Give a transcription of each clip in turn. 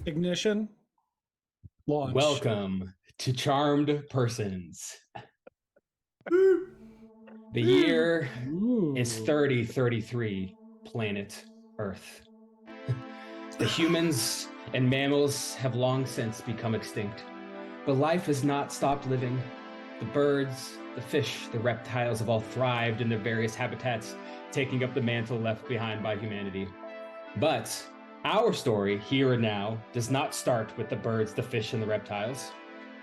Ignition. Launch. Welcome to Charmed Persons. The year is 3033, planet Earth. The humans and mammals have long since become extinct, but life has not stopped living. The birds, the fish, the reptiles have all thrived in their various habitats, taking up the mantle left behind by humanity. But our story, here and now, does not start with the birds, the fish, and the reptiles.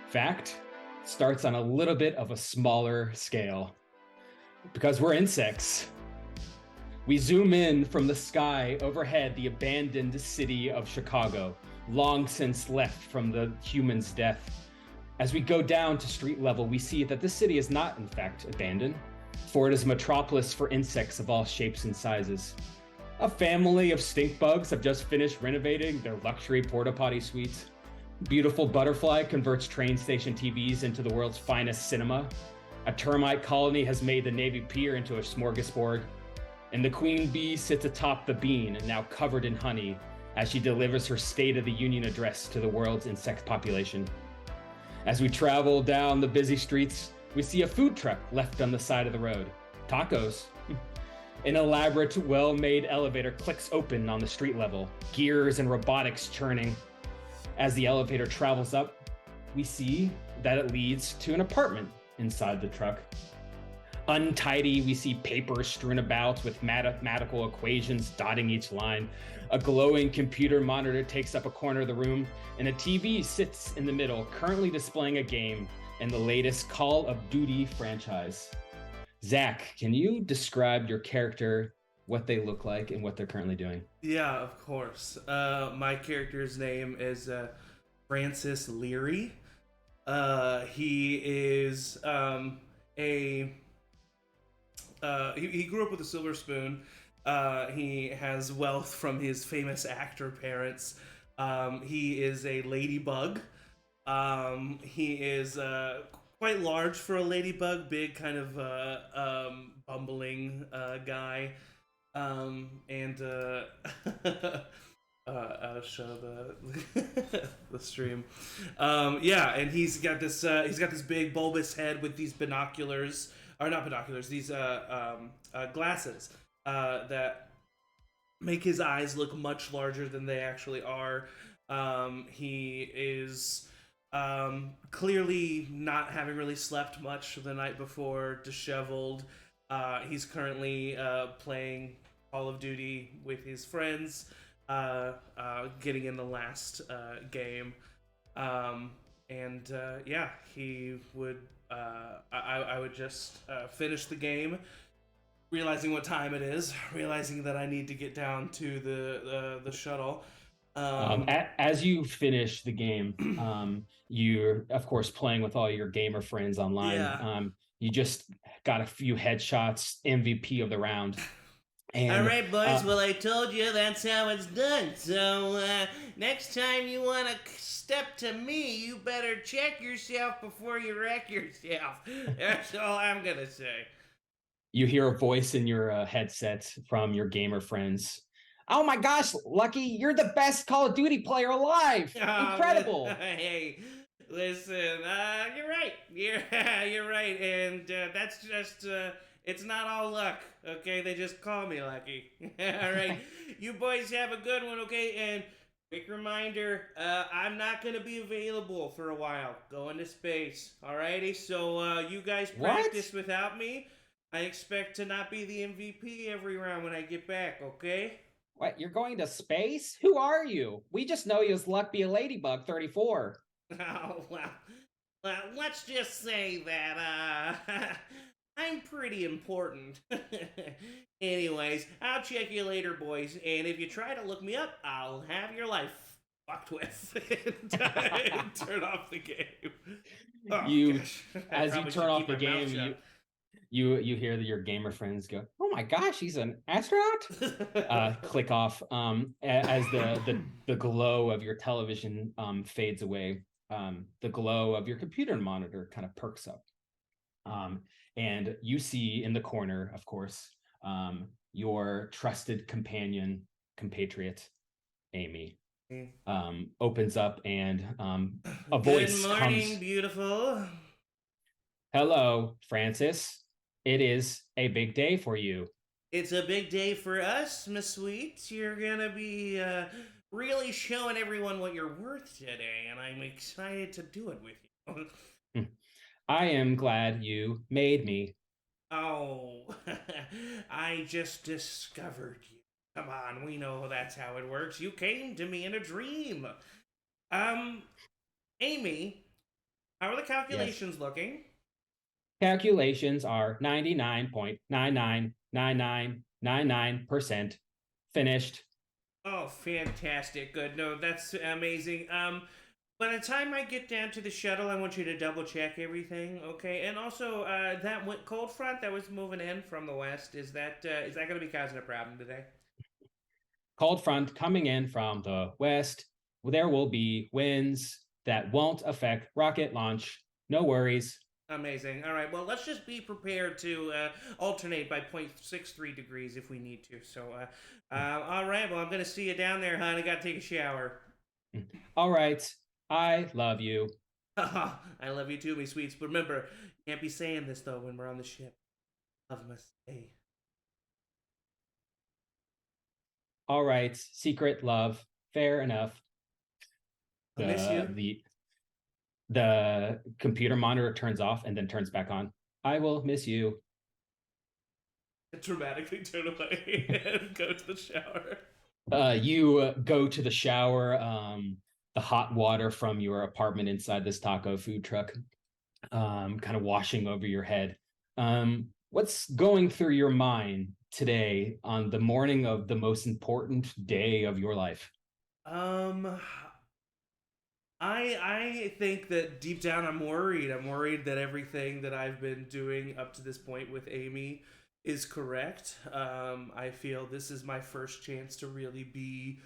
In fact, it starts on a little bit of a smaller scale. Because we're insects. We zoom in from the sky overhead the abandoned city of Chicago, long since left from the human's death. As we go down to street level, we see that this city is not, in fact, abandoned, for it is a metropolis for insects of all shapes and sizes. A family of stink bugs have just finished renovating their luxury porta potty suites. Beautiful butterfly converts train station TVs into the world's finest cinema. A termite colony has made the Navy Pier into a smorgasbord. And the queen bee sits atop the bean, now covered in honey, as she delivers her State of the Union address to the world's insect population. As we travel down the busy streets, we see a food truck left on the side of the road. Tacos. An elaborate, well-made elevator clicks open on the street level, gears and robotics churning. As the elevator travels up, we see that it leads to an apartment inside the truck. Untidy, we see paper strewn about with mathematical equations dotting each line. A glowing computer monitor takes up a corner of the room, and a TV sits in the middle, currently displaying a game in the latest Call of Duty franchise. Zach, can you describe your character, what they look like, and what they're currently doing? Yeah, of course. My character's name is Francis Leary. He is he grew up with a silver spoon. He has wealth from his famous actor parents. He is a ladybug. He is quite large for a ladybug, big kind of bumbling guy. And I'll show the stream. And he's got this big bulbous head with these binoculars, or not binoculars, these glasses that make his eyes look much larger than they actually are. He is clearly not having really slept much the night before, disheveled. He's currently playing Call of Duty with his friends, getting in the last game. He would. I would just finish the game, realizing what time it is, realizing that I need to get down to the shuttle. As you finish the game, you're of course playing with all your gamer friends online. Yeah. You just got a few headshots, MVP of the round. And, all right, boys. Well, I told you that's how it's done. So next time you want to step to me, you better check yourself before you wreck yourself. That's all I'm gonna say. You hear a voice in your headset from your gamer friends. Oh my gosh, Lucky, you're the best Call of Duty player alive! Incredible! Hey, listen, you're right. You're right, and that's just it's not all luck. Okay, they just call me Lucky. All right, you boys have a good one. Okay, and quick reminder, I'm not gonna be available for a while. Going to space. Alrighty, so you guys practice without me. I expect to not be the MVP every round when I get back. Okay. What, you're going to space? Who are you? We just know you as Lucky Ladybug 34. Oh, well, let's just say that, I'm pretty important. Anyways, I'll check you later, boys, and if you try to look me up, I'll have your life fucked with. And turn off the game. Oh, as you turn off the game, you hear that your gamer friends go, "Oh my gosh, he's an astronaut!" Click off as the glow of your television fades away. The glow of your computer monitor kind of perks up, and you see in the corner, of course, your trusted compatriot, Amy. opens up, and a Good voice morning, comes. beautiful. Hello, Francis. It is a big day for you. It's a big day for us, Miss Sweet. You're gonna be really showing everyone what you're worth today, and I'm excited to do it with you. I am glad you made me. Oh, I just discovered you. Come on, we know that's how it works. You came to me in a dream. Um, Amy, how are the Yes. calculations looking? Calculations are 99.999999% finished. Oh, fantastic. Good. No, that's amazing. By the time I get down to the shuttle, I want you to double check everything, okay? And also, that cold front that was moving in from the west, is that going to be causing a problem today? Cold front coming in from the west. There will be winds that won't affect rocket launch. No worries. Amazing. All right. Well, let's just be prepared to alternate by 0.63 degrees if we need to. So, all right. Well, I'm going to see you down there, hon. I got to take a shower. All right. I love you. I love you too, me sweets. But remember, you can't be saying this though when we're on the ship. Love must stay. All right. Secret love. Fair enough. I'll miss you. The computer monitor turns off and then turns back on. I will miss you. Dramatically turn away and go to the shower. You go to the shower. The hot water from your apartment inside this taco food truck, kind of washing over your head. What's going through your mind today on the morning of the most important day of your life? Um, I think that deep down I'm worried. I'm worried that everything that I've been doing up to this point with Amy is correct. I feel this is my first chance to really be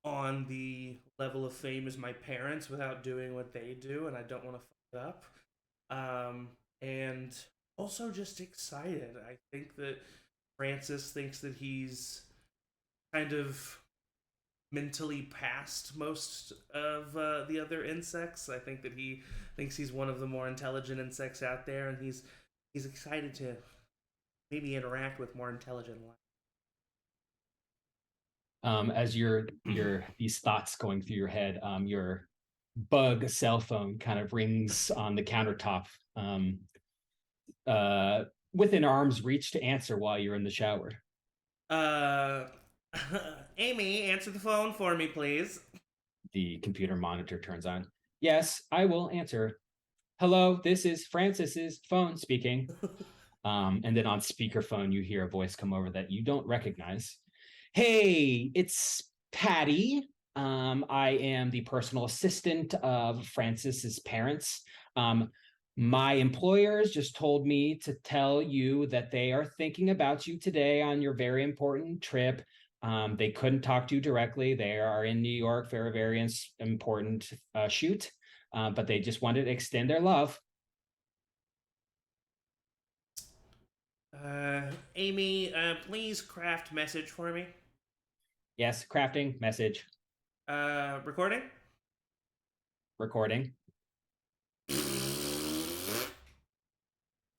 on the level of fame as my parents without doing what they do, and I don't want to fuck it up. And also just excited. I think that Francis thinks that he's kind of mentally past most of the other insects. I think that he thinks he's one of the more intelligent insects out there, and he's excited to maybe interact with more intelligent life. As your these thoughts going through your head, your bug cell phone kind of rings on the countertop, within arm's reach to answer while you're in the shower. Uh, Amy, answer the phone for me, please. The computer monitor turns on. Yes, I will answer. Hello, this is Francis's phone speaking. And then on speakerphone, you hear a voice come over that you don't recognize. Hey, it's Patty. I am the personal assistant of Francis's parents. My employers just told me to tell you that they are thinking about you today on your very important trip. They couldn't talk to you directly. They are in New York for a very important shoot, but they just wanted to extend their love. Amy, please craft message for me. Yes, crafting, message, Recording? recording.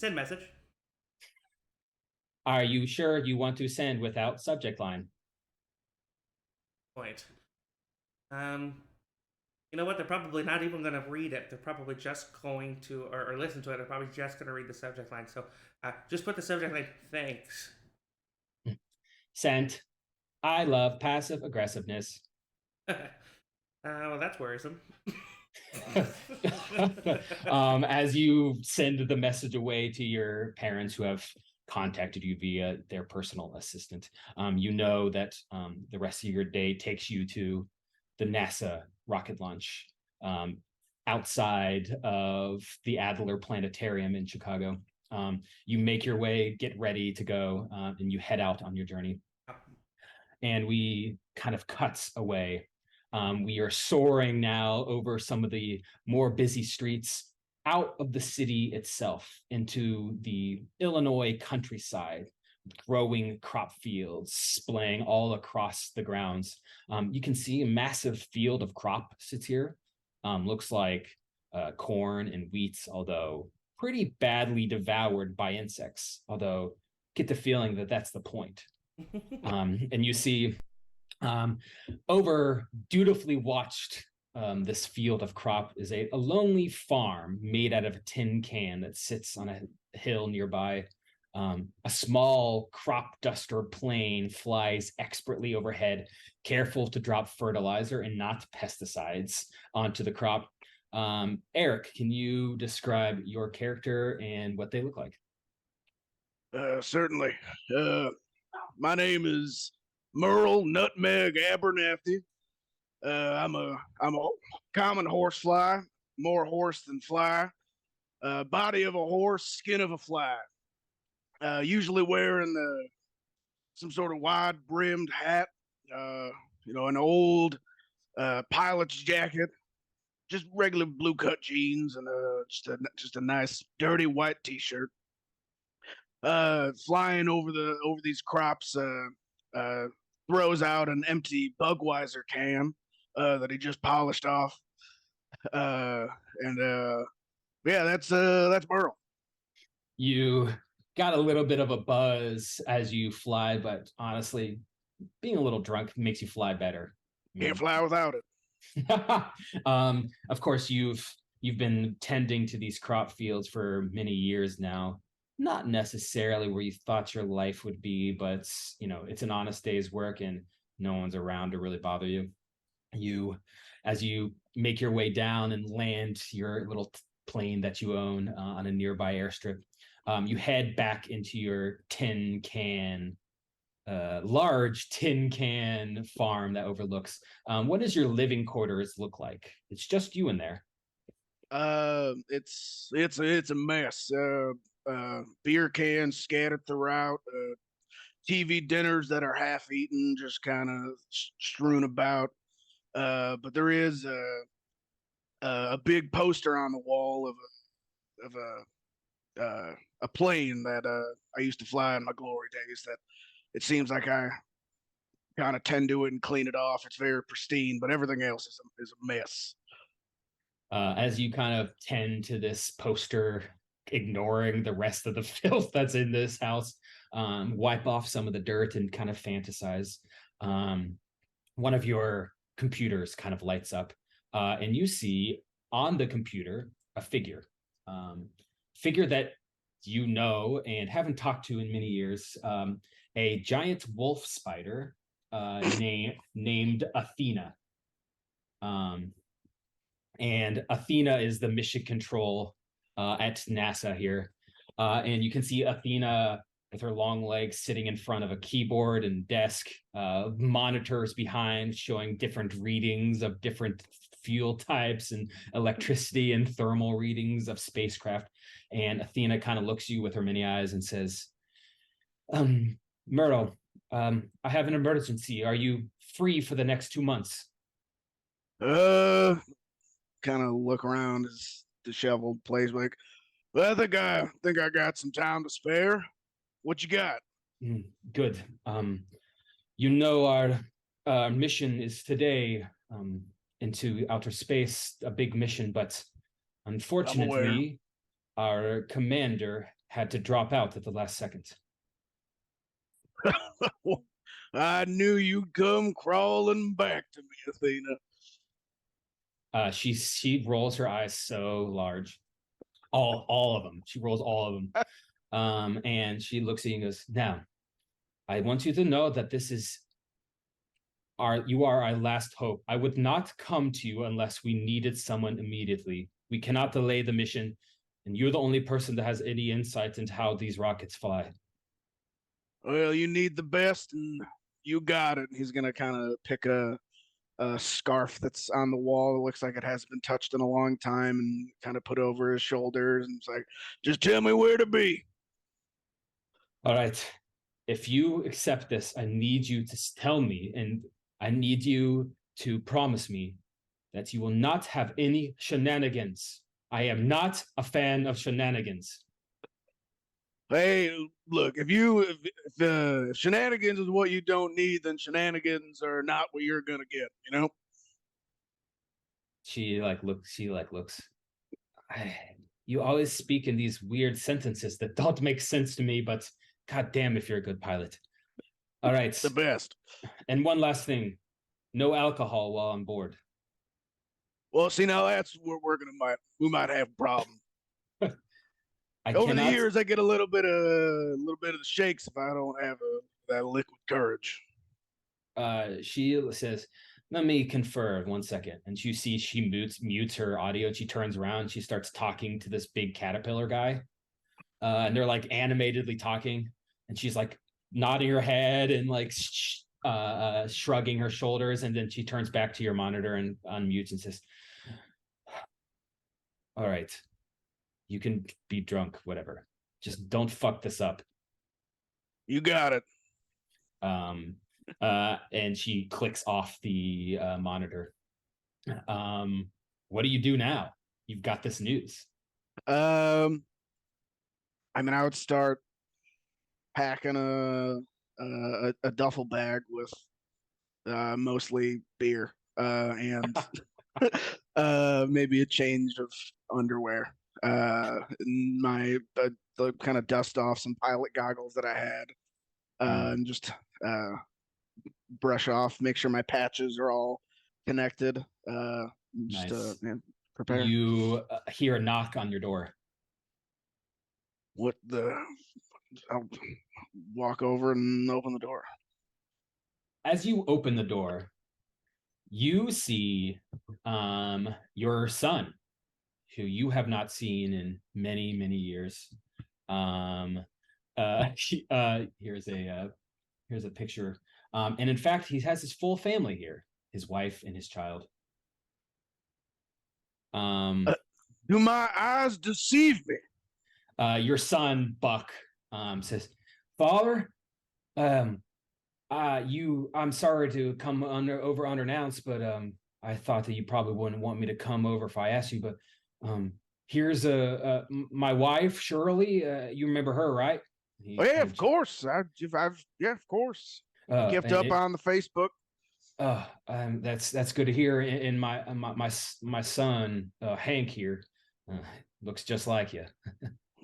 Send message. Are you sure you want to send without subject line? Point. You know what? They're probably not even going to read it. They're probably just going to, or listen to it. They're probably just going to read the subject line. So just put the subject line, thanks. Sent. I love passive aggressiveness. Well, that's worrisome. As you send the message away to your parents who have contacted you via their personal assistant, you know that the rest of your day takes you to the NASA rocket launch outside of the Adler Planetarium in Chicago. You make your way, get ready to go, and you head out on your journey. And we kind of cuts away. We are soaring now over some of the more busy streets out of the city itself into the Illinois countryside, growing crop fields splaying all across the grounds. You can see a massive field of crop sits here. Looks like corn and wheat, although pretty badly devoured by insects, although get the feeling that that's the point. And you see over dutifully watched this field of crop is a lonely farm made out of a tin can that sits on a hill nearby. A small crop duster plane flies expertly overhead, careful to drop fertilizer and not pesticides onto the crop. Eric, can you describe your character and what they look like? Certainly. My name is Merle Nutmeg Abernathy. I'm a common horsefly, more horse than fly. Body of a horse, skin of a fly. Usually wearing some sort of wide-brimmed hat. An old pilot's jacket, just regular blue-cut jeans, and just a nice dirty white T-shirt. Flying over these crops, throws out an empty Budweiser can that he just polished off. Yeah, that's Merle. You got a little bit of a buzz as you fly, but honestly, being a little drunk makes you fly better. Can't fly without it. Of course, you've been tending to these crop fields for many years now. Not necessarily where you thought your life would be, but it's an honest day's work and no one's around to really bother you. As you make your way down and land your little plane that you own on a nearby airstrip, you head back into your large tin can farm that overlooks. What does your living quarters look like? It's just you in there. It's a mess. Beer cans scattered throughout, TV dinners that are half eaten, just kind of strewn about. But there is a big poster on the wall of a plane that I used to fly in my glory days. That it seems like I kind of tend to it and clean it off. It's very pristine, but everything else is a mess. As you kind of tend to this poster, ignoring the rest of the filth that's in this house, wipe off some of the dirt and kind of fantasize. One of your computers kind of lights up, and you see on the computer a figure that you know and haven't talked to in many years, a giant wolf spider named Athena. And Athena is the mission control at NASA here. And you can see Athena with her long legs sitting in front of a keyboard and desk, monitors behind showing different readings of different fuel types and electricity and thermal readings of spacecraft. And Athena kind of looks at you with her many eyes and says, Myrtle, I have an emergency. Are you free for the next 2 months? Kind of look around his disheveled place like, well, I think I got some time to spare. What you got? Good. Our mission is today into outer space, a big mission, but unfortunately, our commander had to drop out at the last second. I knew you'd come crawling back to me, Athena. She rolls her eyes so large, all of them. She rolls all of them, and she looks at you and goes, "Now, I want you to know that you are our last hope. I would not come to you unless we needed someone immediately. We cannot delay the mission, and you're the only person that has any insight into how these rockets fly." Well, you need the best, and you got it. He's gonna kind of pick a scarf that's on the wall. It looks like it hasn't been touched in a long time, and kind of put over his shoulders. And it's like, just tell me where to be. All right. If you accept this, I need you to tell me, and I need you to promise me that you will not have any shenanigans. I am not a fan of shenanigans. Hey, look, if shenanigans is what you don't need, then shenanigans are not what you're gonna get. You know. She looks. You always speak in these weird sentences that don't make sense to me, but god damn if you're a good pilot. All right. The best. And one last thing. No alcohol while on board. Well, see, now that's where we might have a problem. Over the years, I get a little bit of the shakes if I don't have that liquid courage. She says, let me confer 1 second. And you see she mutes her audio and she turns around and she starts talking to this big caterpillar guy. And they're like animatedly talking. And she's like nodding her head and like shrugging her shoulders. And then she turns back to your monitor and unmutes and says, all right, you can be drunk, whatever. Just don't fuck this up. You got it. And she clicks off the monitor. What do you do now? You've got this news. I mean, I would start packing a duffel bag with mostly beer and maybe a change of underwear. The kind of dust off some pilot goggles that I had, and just brush off, make sure my patches are all connected. Just Nice. prepare. You hear a knock on your door. What the? I'll walk over and open the door. As you open the door, you see your son, who you have not seen in many, many years. Here's a picture. And in fact, he has his full family here, his wife and his child. Do my eyes deceive me? Your son, Buck, says, Father, I'm sorry to come over unannounced, but I thought that you probably wouldn't want me to come over if I asked you, but here's my wife, Shirley. You remember her, right? Yeah, of course. Yeah, of course. Kept up on the Facebook. That's good to hear. And my son, Hank here, looks just like you.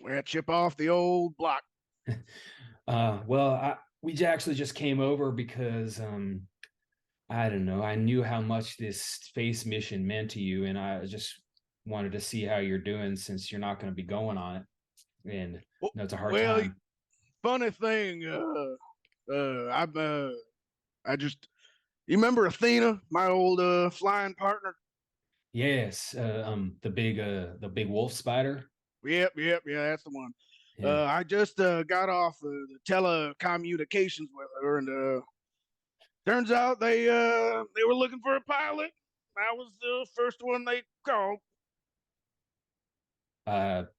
We're at chip off the old block. Well, we actually just came over because I don't know. I knew how much this space mission meant to you, and I just wanted to see how you're doing since you're not going to be going on it. And it's a hard time. Funny thing, you remember Athena, my old flying partner? Yes, the big wolf spider. Yep, yeah, that's the one. Yeah. I just got off the telecommunications with her, and turns out they were looking for a pilot. I was the first one they called.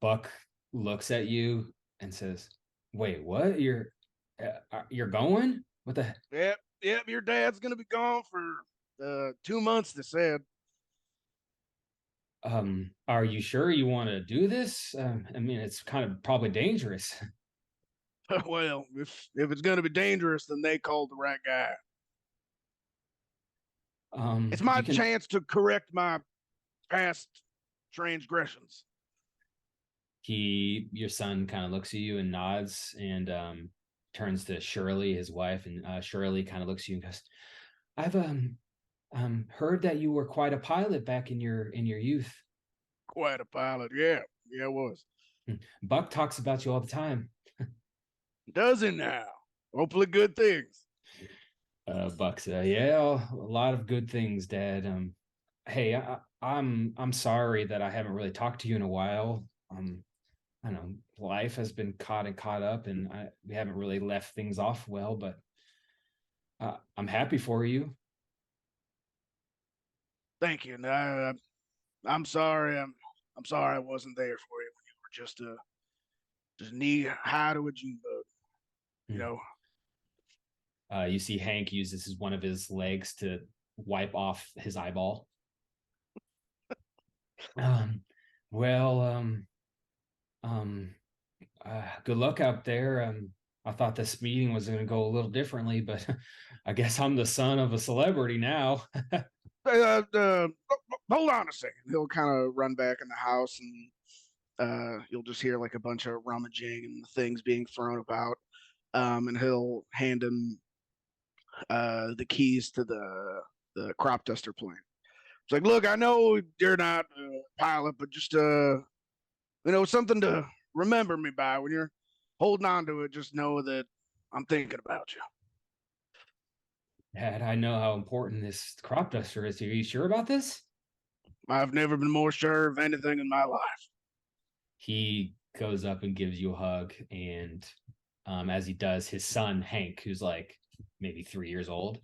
Buck looks at you and says, "Wait, what? You're going? What the?" Yep. Your dad's gonna be gone for 2 months. They said. Are you sure you want to do this? I mean, it's kind of probably dangerous. Well, if it's gonna be dangerous, then they called the right guy. It's my chance to correct my past transgressions. Your son kind of looks at you and nods and turns to Shirley, his wife, and Shirley kind of looks at you and goes, "I've heard that you were quite a pilot back in your youth." Quite a pilot, yeah, it was. Buck talks about you all the time. Does he now? Hopefully, good things. Buck said, "Yeah, a lot of good things, Dad. Hey, I'm sorry that I haven't really talked to you in a while. I don't know, life has been caught up, and we haven't really left things off well. But I'm happy for you." Thank you. I'm sorry. I'm sorry I wasn't there for you when you were just knee high to a June bug. You know. You see Hank uses one of his legs to wipe off his eyeball. Good luck out there. I thought this meeting was going to go a little differently, but I guess I'm the son of a celebrity now. Hold on a second. He'll kind of run back in the house, and you'll just hear like a bunch of rummaging and things being thrown about. And he'll hand him the keys to the crop duster plane. It's like, look, I know you're not a pilot, but just something to remember me by when you're holding on to it. Just know that I'm thinking about you. Dad, I know how important this crop duster is. Are you sure about this? I've never been more sure of anything in my life. He goes up and gives you a hug, and as he does, his son Hank, who's like maybe 3 years old,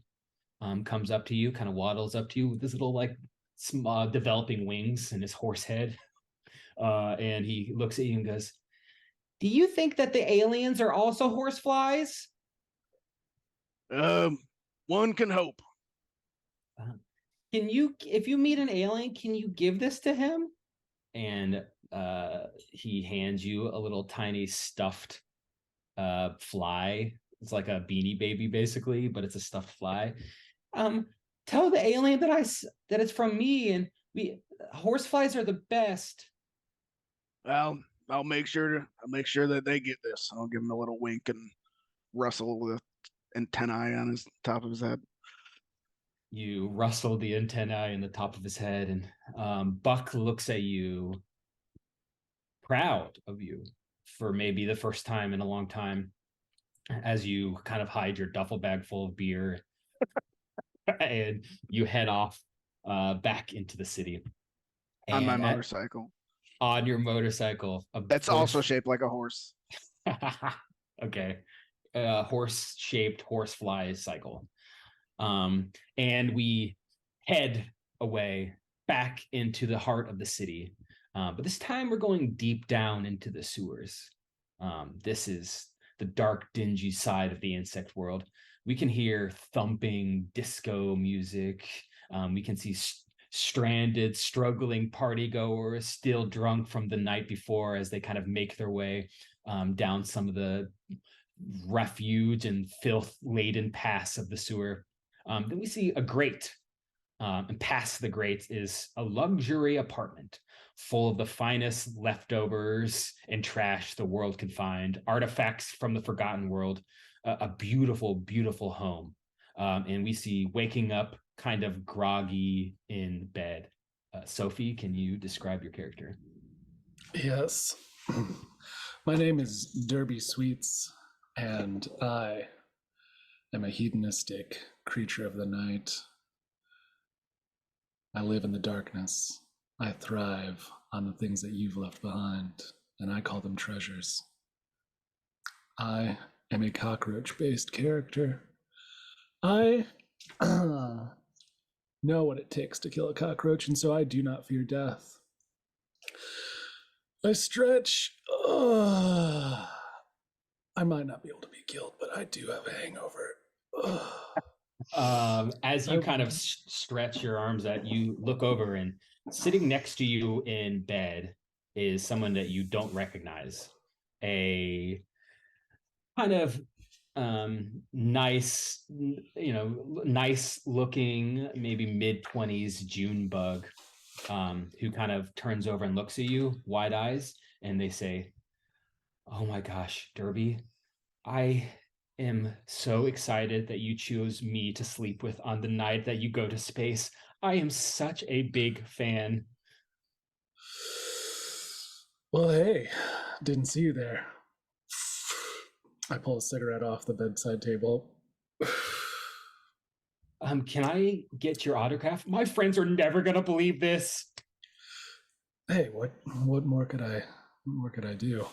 comes up to you, kind of waddles up to you with his little like small developing wings and his horse head, and he looks at you and goes, "Do you think that the aliens are also horseflies?" One can hope. Can you, if you meet an alien, can you give this to him? And he hands you a little tiny stuffed fly. It's like a Beanie Baby, basically, but it's a stuffed fly. Tell the alien that it's from me, and horseflies are the best. Well, I'll make sure that they get this. I'll give him a little wink and rustle the antennae on his top of his head. You rustle the antennae in the top of his head, and Buck looks at you, proud of you for maybe the first time in a long time, as you kind of hide your duffel bag full of beer and you head off back into the city. On my motorcycle. On your motorcycle. That's also shaped like a horse. Okay. Horse-shaped horsefly cycle. And we head away back into the heart of the city. But this time we're going deep down into the sewers. This is the dark, dingy side of the insect world. We can hear thumping disco music. We can see stranded, struggling partygoers, still drunk from the night before, as they kind of make their way down some of the refuge and filth-laden paths of the sewer. Then we see a grate, and past the grate is a luxury apartment full of the finest leftovers and trash the world can find, artifacts from the forgotten world, a beautiful, beautiful home. And we see waking up kind of groggy in bed. Sophie, can you describe your character? Yes. My name is Derby Sweets, and I am a hedonistic creature of the night. I live in the darkness. I thrive on the things that you've left behind, and I call them treasures. I am a cockroach-based character. I know what it takes to kill a cockroach, and so I do not fear death. I stretch. I might not be able to be killed, but I do have a hangover. As you kind of stretch your arms out, you look over, and sitting next to you in bed is someone that you don't recognize. A kind of nice looking, maybe mid-20s June bug, who kind of turns over and looks at you, wide eyes, and they say, "Oh my gosh, Derby, I am so excited that you chose me to sleep with on the night that you go to space. I am such a big fan." Well, hey, didn't see you there. I pull a cigarette off the bedside table. Can I get your autograph? My friends are never gonna believe this. Hey, what more could I do?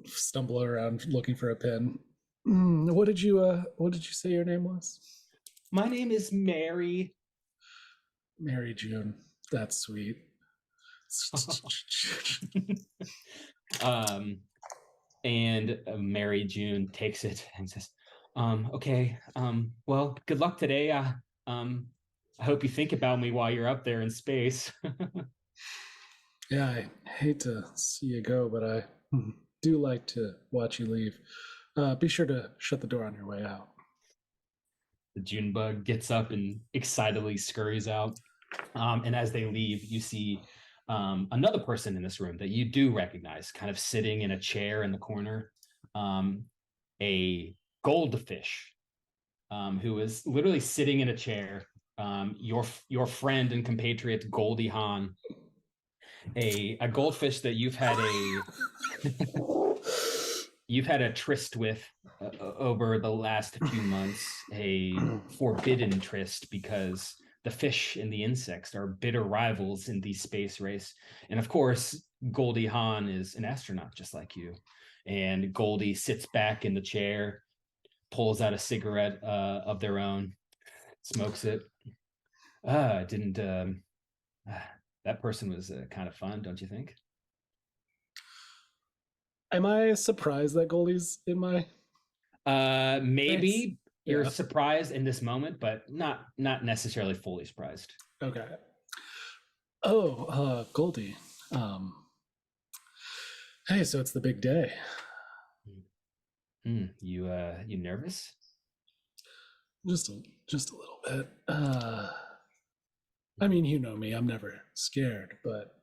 Stumble around looking for a pen. What did you say your name was? My name is Mary. Mary June. That's sweet. And Mary June takes it and says, "Okay, well, good luck today. I hope you think about me while you're up there in space." Yeah, I hate to see you go, but do like to watch you leave. Be sure to shut the door on your way out. The June bug gets up and excitedly scurries out. And as they leave, you see another person in this room that you do recognize, kind of sitting in a chair in the corner, a goldfish who is literally sitting in a chair. Your friend and compatriot Goldie Hawn, a goldfish that you've had a tryst with over the last few months, a forbidden tryst because the fish and the insects are bitter rivals in the space race. And of course, Goldie Hawn is an astronaut just like you. And Goldie sits back in the chair, pulls out a cigarette of their own, smokes it. Didn't that person was kind of fun, don't you think? Am I surprised that Goldie's in my? Maybe you're Yeah. surprised in this moment, but not necessarily fully surprised. Okay. Oh, Goldie. Hey, so it's the big day. You nervous? Just a little bit. I mean, you know me, I'm never scared, but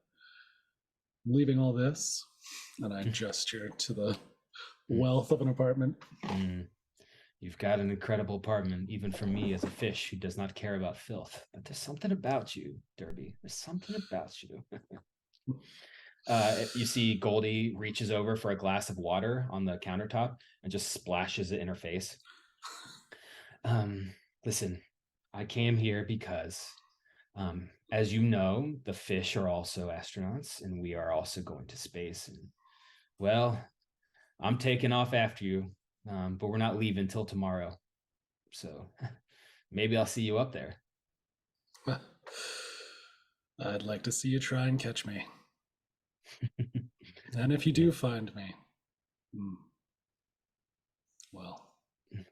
leaving all this, and I gesture to the wealth of an apartment. You've got an incredible apartment, even for me as a fish who does not care about filth. But there's something about you, Derby. There's something about you. You see Goldie reaches over for a glass of water on the countertop and just splashes it in her face. Listen, I came here because, as you know, the fish are also astronauts and we are also going to space. And, well, I'm taking off after you, but we're not leaving till tomorrow. So maybe I'll see you up there. I'd like to see you try and catch me. And if you do find me, well,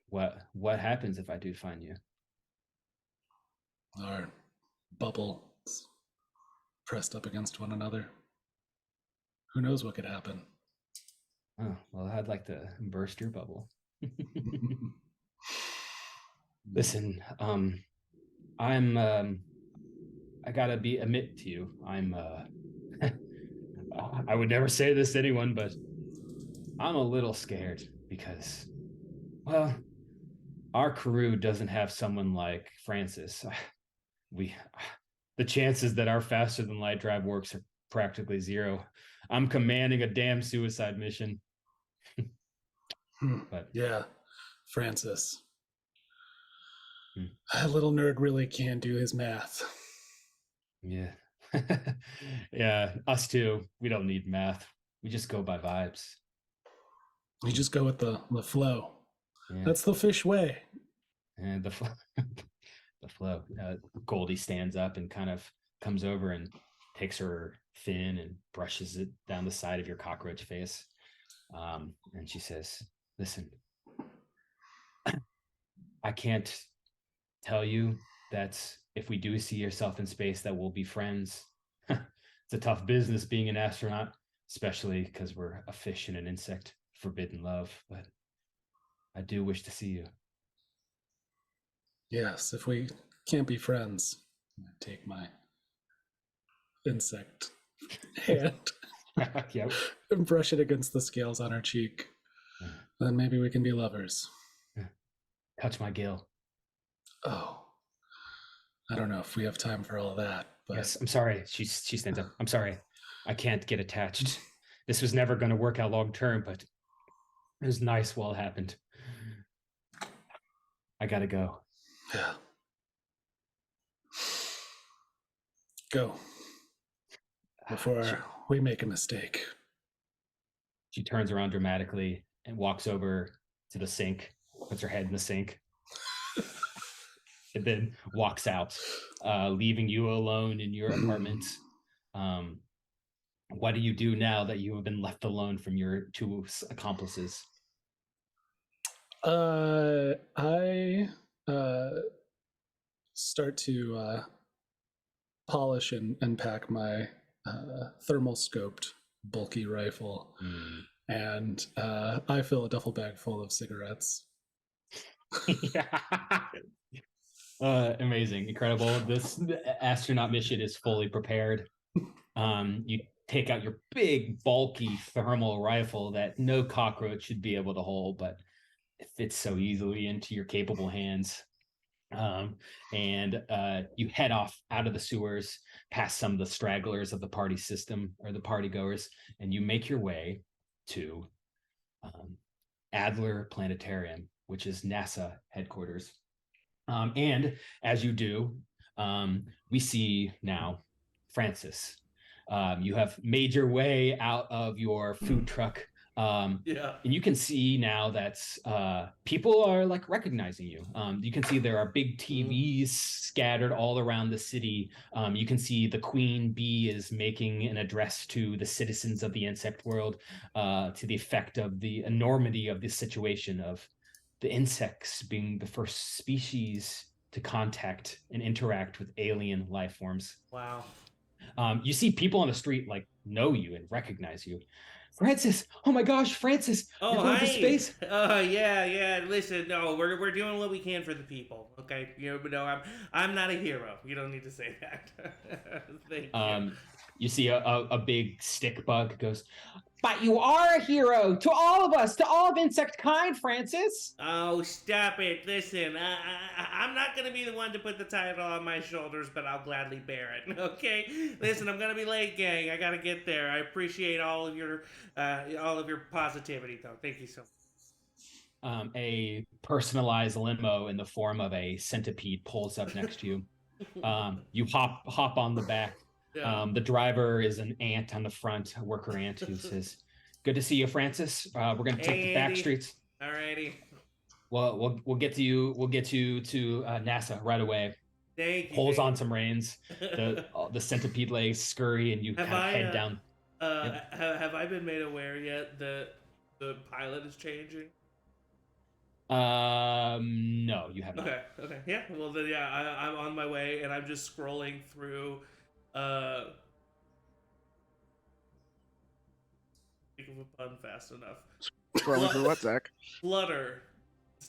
what happens if I do find you? our bubbles pressed up against one another. Who knows what could happen? Oh, well, I'd like to burst your bubble. Listen, I gotta admit to you, I would never say this to anyone, but I'm a little scared because, well, our crew doesn't have someone like Francis. The chances that our faster than light drive works are practically zero. I'm commanding a damn suicide mission. But yeah, Francis. That little nerd really can do his math. Yeah. Yeah, us too. We don't need math. We just go by vibes. We just go with the flow. Yeah. That's the fish way. And the flow. Goldie stands up and kind of comes over and takes her fin and brushes it down the side of your cockroach face. And she says, listen, I can't tell you that if we do see yourself in space that we'll be friends. It's a tough business being an astronaut, especially because we're a fish and an insect, forbidden love, but I do wish to see you. Yes, if we can't be friends, I take my insect hand Yep. and brush it against the scales on her cheek. Then maybe we can be lovers. Touch my gill. Oh, I don't know if we have time for all of that, but Yes, I'm sorry. She stands up. I'm sorry. I can't get attached. This was never going to work out long term, but it was nice while it happened. I gotta go. yeah. Go. Before Sure. we make a mistake. She turns around dramatically and walks over to the sink, puts her head in the sink, and then walks out, leaving you alone in your apartment. What do you do now that you have been left alone from your two accomplices? I start to polish and pack my thermal scoped bulky rifle And I fill a duffel bag full of cigarettes. Amazing, incredible. This astronaut mission is fully prepared. You take out your big, bulky thermal rifle that no cockroach should be able to hold, but it fits so easily into your capable hands. And you head off out of the sewers, past some of the stragglers of the party system or the party goers, and you make your way to Adler Planetarium, which is NASA headquarters. And as you do, we see now Francis. You have made your way out of your food truck. Yeah. And you can see now that people are like recognizing you. You can see there are big TVs scattered all around the city. You can see the queen bee is making an address to the citizens of the insect world to the effect of the enormity of this situation of the insects being the first species to contact and interact with alien life forms. Wow. You see people on the street like know you and recognize you. Francis, oh my gosh, Francis, Oh, you're going hi. to space. Yeah. Listen, no, we're doing what we can for the people. Okay, but no, I'm not a hero. You don't need to say that. Thank you. You see a big stick bug goes, but you are a hero to all of us, to all of insect kind, Francis. Oh, stop it. Listen, I'm not going to be the one to put the title on my shoulders, but I'll gladly bear it, okay? Listen, I'm going to be late, gang. I got to get there. I appreciate all of your positivity, though. Thank you so much. A personalized limo in the form of a centipede pulls up next to you. You hop on the back. Yeah. The driver is an ant on the front, a worker ant who says, "Good to see you, Francis. We're going to take the back streets." Alrighty. Well, we'll get to you. We'll get you to NASA right away. Thank you. Pulls on some reins. The centipede legs scurry, and you kind of head down. Have I been made aware yet that the pilot is changing? No, you have not. Okay. Yeah. Well, then, yeah, I'm on my way, and I'm just scrolling through. Think of a pun fast enough. Scrolling through what, Zach? Flutter.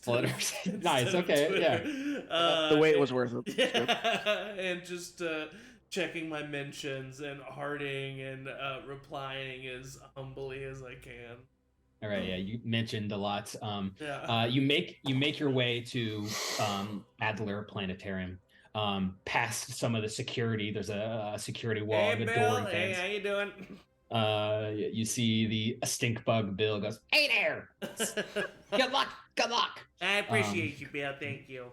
Nice. Okay. Yeah. The wait was worth it. Yeah. And just checking my mentions and hearting and replying as humbly as I can. All right. Yeah. You mentioned a lot. Yeah. You make your way to Adler Planetarium. Past some of the security, there's a security wall, hey, a Bill. door and Hey, fence. how you doing? You see a stink bug Bill goes, "Hey there! Good luck. I appreciate you, Bill. Thank you.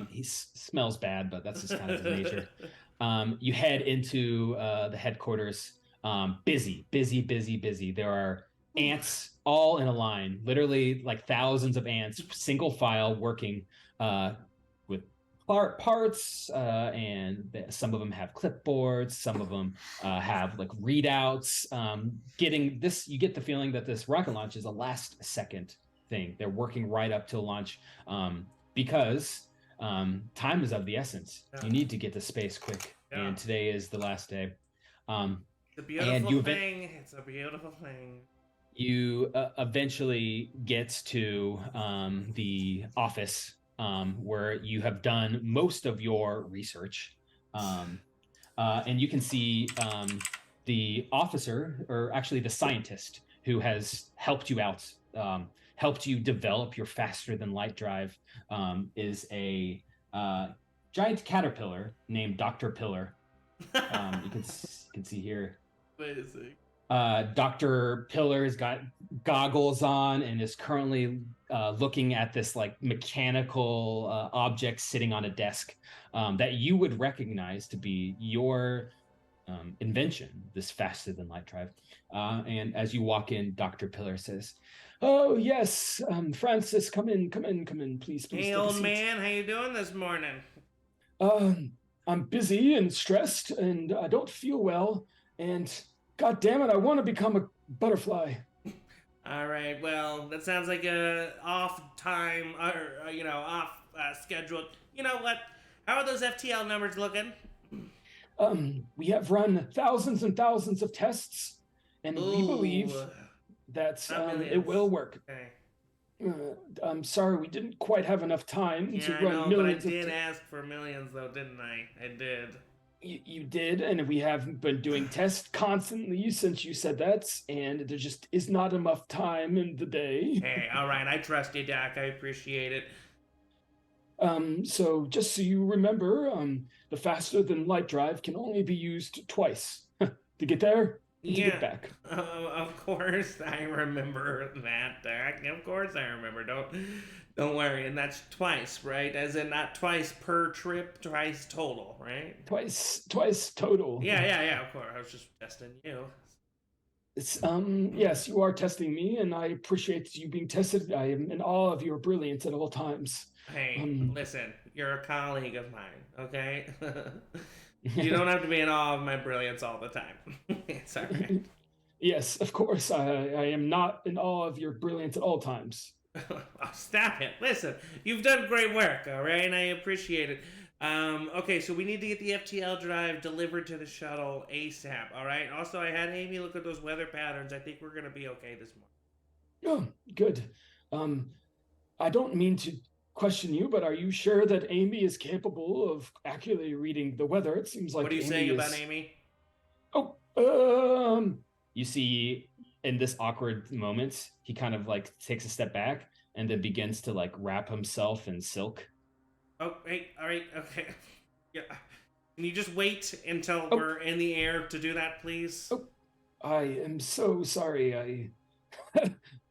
He smells bad, but that's just kind of his nature. You head into the headquarters. Busy. There are ants all in a line, literally like thousands of ants, single file working with parts, and some of them have clipboards, some of them have like readouts. You get the feeling that this rocket launch is a last second thing. They're working right up to launch because time is of the essence. Yeah. You need to get to space quick, and today is the last day. It's a beautiful thing. It's a beautiful thing. You eventually get to the office where you have done most of your research, and you can see the officer, or actually the scientist who has helped you out, helped you develop your faster than light drive, is a giant caterpillar named Dr. Pillar. You can see here. Amazing. Dr. Pillar has got goggles on and is currently looking at this like mechanical object sitting on a desk that you would recognize to be your invention, this faster than light drive. And as you walk in, Dr. Pillar says, "Oh yes, Francis, come in, please. Hey, old man, how you doing this morning?" I'm busy and stressed, and I don't feel well, and God damn it, I want to become a butterfly. All right, well, that sounds like a off time, or off schedule. You know what? How are those FTL numbers looking? We have run thousands and thousands of tests, and we believe That's Not it millions. will work. Okay. I'm sorry we didn't quite have enough time to Yeah, I run know, but I millions of. did ask for millions, though, didn't I? I did. You did, and we have been doing tests constantly since you said that, and there just is not enough time in the day. Hey, all right, I trust you, Doc. I appreciate it. So just so you remember, the faster than light drive can only be used twice to get there and to Yeah, get back. of course I remember that, Doc. Of course I remember. Don't worry, and that's twice, right? As in not twice per trip, twice total, right? Twice total. Yeah. Of course, I was just testing you. It's yes, you are testing me, and I appreciate you being tested. I am in awe of your brilliance at all times. Hey, listen, you're a colleague of mine, okay? You don't have to be in awe of my brilliance all the time. It's all right. Yes, of course. I am not in awe of your brilliance at all times. Oh, stop it. Listen, you've done great work, all right? And I appreciate it. Okay, so we need to get the FTL drive delivered to the shuttle ASAP, all right? Also, I had Amy look at those weather patterns. I think we're going to be okay this morning. Oh, good. I don't mean to question you, but are you sure that Amy is capable of accurately reading the weather? It seems like What are you Amy saying is... about Amy? Oh, You see, in this awkward moment, he kind of like takes a step back and then begins to like wrap himself in silk. Oh, hey, all right, okay. Yeah. Can you just wait until we're in the air to do that, please? I am so sorry.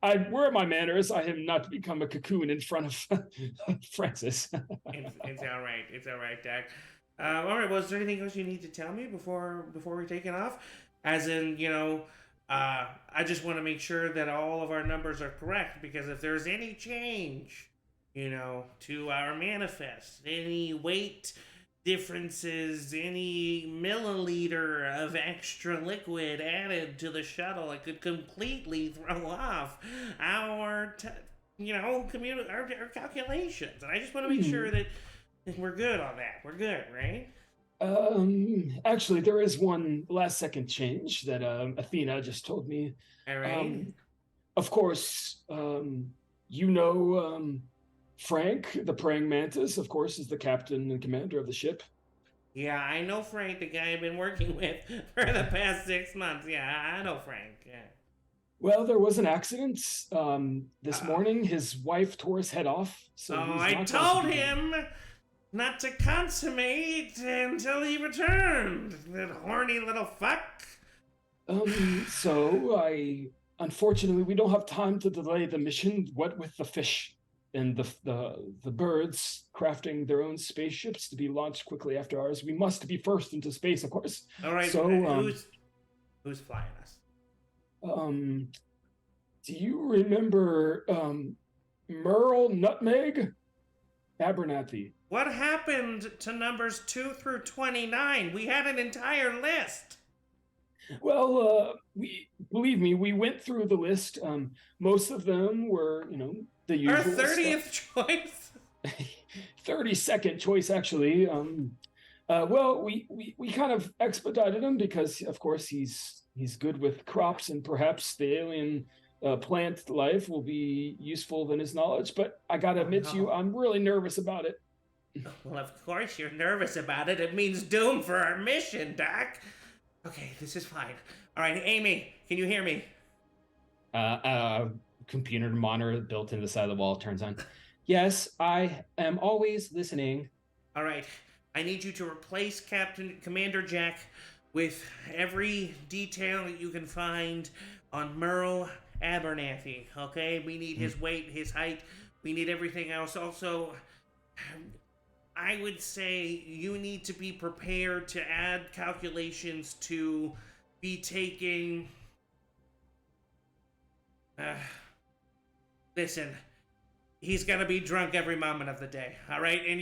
Where are my manners? I have not become a cocoon in front of Francis. It's all right. It's all right, Doc. All right. Well, is there anything else you need to tell me before we're taking off? As in, I just want to make sure that all of our numbers are correct, because if there's any change, to our manifest, any weight differences, any milliliter of extra liquid added to the shuttle, it could completely throw off our our calculations. And I just want to make sure that we're good on that. We're good, right? Actually, there is one last second change that Athena just told me. All right. Of course, Frank, the praying mantis, of course, is the captain and commander of the ship. Yeah, I know Frank, the guy I've been working with for the past 6 months. Yeah, I know Frank. Yeah. Well, there was an accident this morning. His wife tore his head off. So I told him not to consummate until he returned. That horny little fuck. Unfortunately, we don't have time to delay the mission. What with the fish and the birds crafting their own spaceships to be launched quickly after ours, we must be first into space, of course. All right. So, who's flying us? Do you remember Merle Nutmeg Abernathy? What happened to numbers 2 through 29? We had an entire list. Well, believe me, we went through the list. Most of them were, the usual. Our 30th choice. 32nd choice, actually. Well, we kind of expedited him because, of course, he's good with crops, and perhaps the alien plant life will be useful in his knowledge. But I gotta admit to you, I'm really nervous about it. Well, of course you're nervous about it. It means doom for our mission, Doc. Okay, this is fine. All right, Amy, can you hear me? Computer monitor built into the side of the wall turns on. Yes, I am always listening. All right, I need you to replace Commander Jack with every detail that you can find on Merle Abernathy, okay? We need his weight, his height. We need everything else. Also, I would say you need to be prepared to add calculations to be taking... listen, he's gonna be drunk every moment of the day, all right? And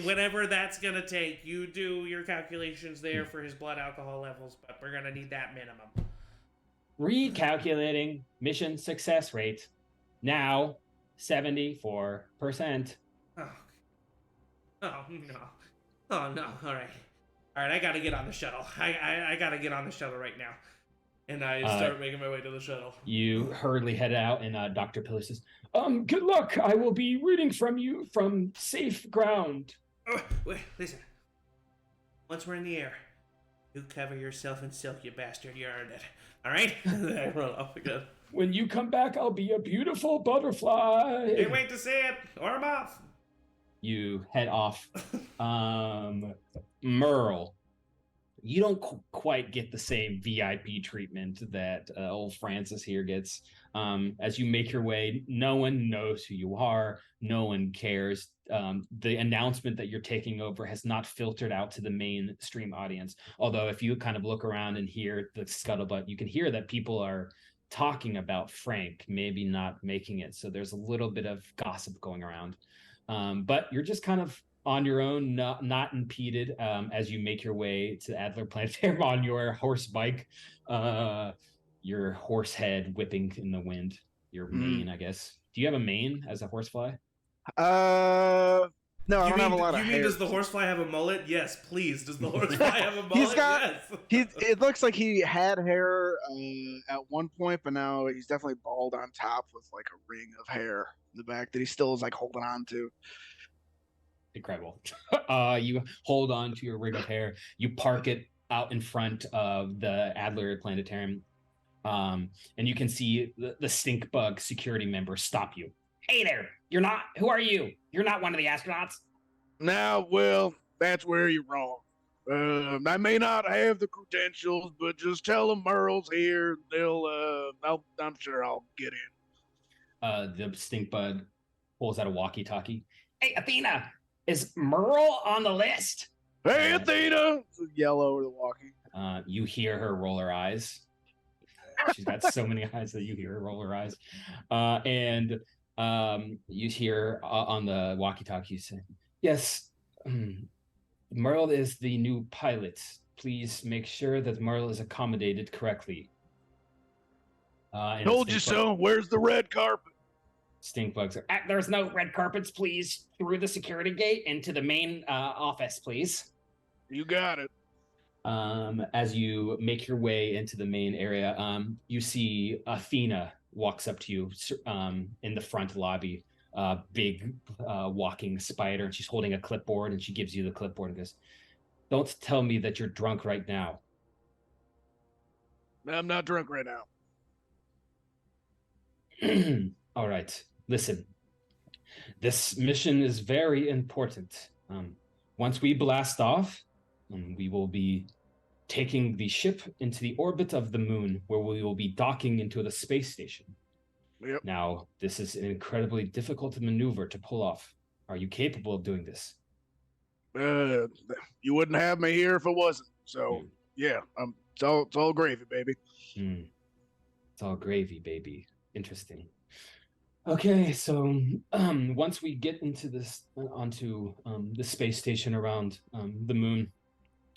whatever that's gonna take, you do your calculations there for his blood alcohol levels, but we're gonna need that minimum. Recalculating mission success rate. Now, 74%. Oh no. All right, I gotta get on the shuttle. I gotta get on the shuttle right now. And I start making my way to the shuttle. You hurriedly head out, and Dr. Pillar says, good luck. I will be rooting from you from safe ground. Oh, wait, listen. Once we're in the air, you cover yourself in silk, you bastard. You earned it. All right? I run off again. When you come back, I'll be a beautiful butterfly. Can't wait to see it. Or a moth. You head off. Merle, you don't quite get the same VIP treatment that old Francis here gets. As you make your way, no one knows who you are. No one cares. The announcement that you're taking over has not filtered out to the mainstream audience. Although if you kind of look around and hear the scuttlebutt, you can hear that people are talking about Frank maybe not making it. So there's a little bit of gossip going around. But you're just kind of on your own, not impeded, as you make your way to Adler Planetarium on your horse bike, your horse head whipping in the wind, your mane, I guess. Do you have a mane as a horsefly? No, I don't have a lot of hair. Does the horsefly have a mullet? Yes, please. Does the horsefly have a mullet? Yes. It looks like he had hair at one point, but now he's definitely bald on top with like a ring of hair in the back that he still is like holding on to. Incredible. You hold on to your ring of hair. You park it out in front of the Adler Planetarium. And you can see the stink bug security member stop you. Hey there, who are you? You're not one of the astronauts? Now, well, that's where you're wrong. I may not have the credentials, but just tell them Merle's here. I'm sure I'll get in. The stink bug pulls out a walkie-talkie. Hey, Athena, is Merle on the list? Hey, Athena! Yell over the walkie. You hear her roll her eyes. She's got so many eyes that you hear her roll her eyes. And you hear on the walkie-talkie say, yes, Merle is the new pilot. Please make sure that Merle is accommodated correctly. Told you so. Where's the red carpet? Stink bugs are, there's no red carpets, please. Through the security gate into the main office, please. You got it. As you make your way into the main area, you see Athena walks up to you in the front lobby, big walking spider, and she's holding a clipboard, and she gives you the clipboard and goes, don't tell me that you're drunk right now. I'm not drunk right now. All right, listen. This mission is very important. Once we blast off, we will be taking the ship into the orbit of the moon, where we will be docking into the space station. Yep. Now, this is an incredibly difficult maneuver to pull off. Are you capable of doing this? You wouldn't have me here if it wasn't. So, yeah, it's all gravy, baby. It's all gravy, baby. Interesting. Okay, so once we get into onto the space station around the moon,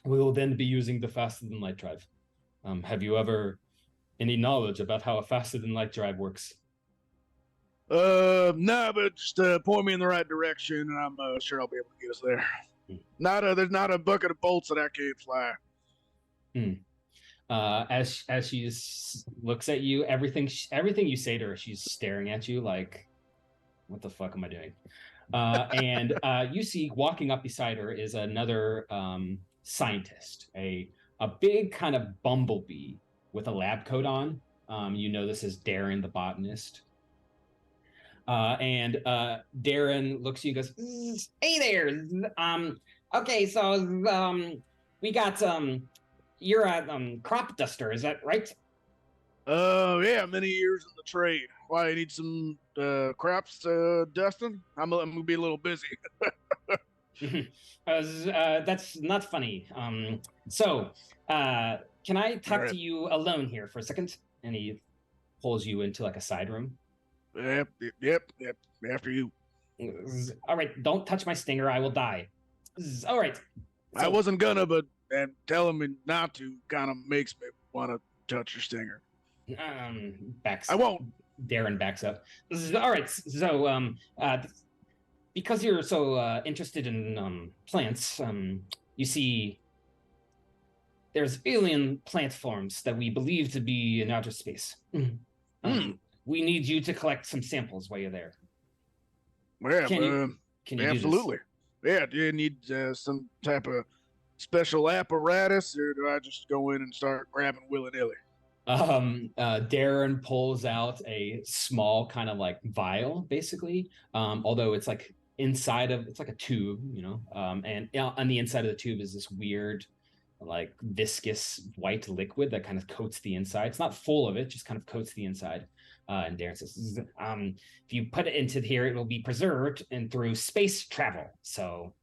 we will then be using the faster-than-light drive. Have you ever any knowledge about how a faster-than-light drive works? No, but just point me in the right direction, and I'm sure I'll be able to get us there. There's not a bucket of bolts that I can't fly. As she looks at you, everything you say to her, she's staring at you like, what the fuck am I doing? And you see walking up beside her is another scientist, a big kind of bumblebee with a lab coat on. You know this is Darren the botanist. And Darren looks at you and goes, hey there. Okay, so we got you're a crop duster, is that right? Yeah, many years in the trade. Why, you need some crops dusting? I'm gonna be a little busy. That's not funny. So can I talk to you alone here for a second? And he pulls you into like a side room. Yep. After you. All right, don't touch my stinger. I will die. All right. So, I wasn't gonna, but telling me not to kind of makes me want to touch your stinger. Backs. I won't. Darren backs up. All right. So, because you're so interested in plants, you see, there's alien plant forms that we believe to be in outer space. We need you to collect some samples while you're there. Yeah, Can you do absolutely. Yeah, do you need some type of special apparatus, or do I just go in and start grabbing willy-nilly? Darren pulls out a small kind of like vial, basically. Although it's like it's like a tube, and on the inside of the tube is this weird, like viscous white liquid that kind of coats the inside. It's not full of it, just kind of coats the inside. And Darren says, if you put it into here, it will be preserved and through space travel. So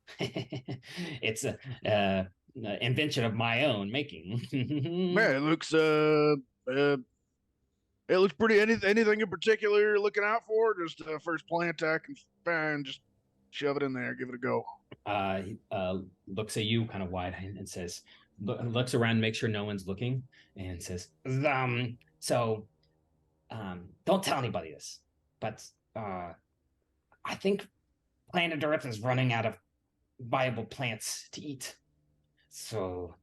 it's a invention of my own making. Man, it looks pretty. Anything in particular you're looking out for? Just first plant I can find, just shove it in there, give it a go. He looks at you kind of wide and says, looks around, make sure no one's looking, and says, don't tell anybody this, but I think planet Earth is running out of viable plants to eat. So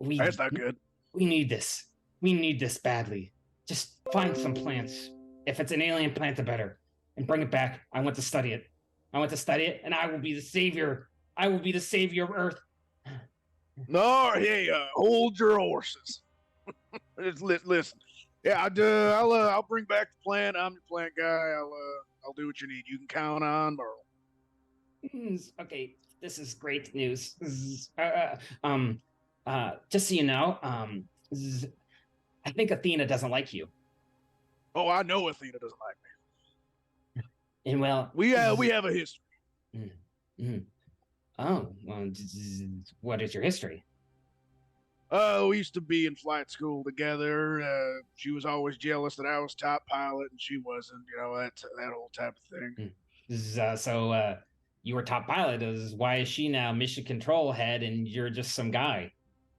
That's not good. We need this. We need this badly. Just find some plants. If it's an alien plant, the better. And bring it back. I want to study it. And I will be the savior. I will be the savior of Earth. No, hey, hold your horses. Listen. Yeah, I'll bring back the plant. I'm your plant guy. I'll do what you need. You can count on Merle. Okay, this is great news. Just so you know, I think Athena doesn't like you. Oh, I know Athena doesn't like me. And well, we have a history. Oh, well, what is your history? We used to be in flight school together. She was always jealous that I was top pilot and she wasn't. That whole type of thing. So you were top pilot. Why is she now mission control head and you're just some guy?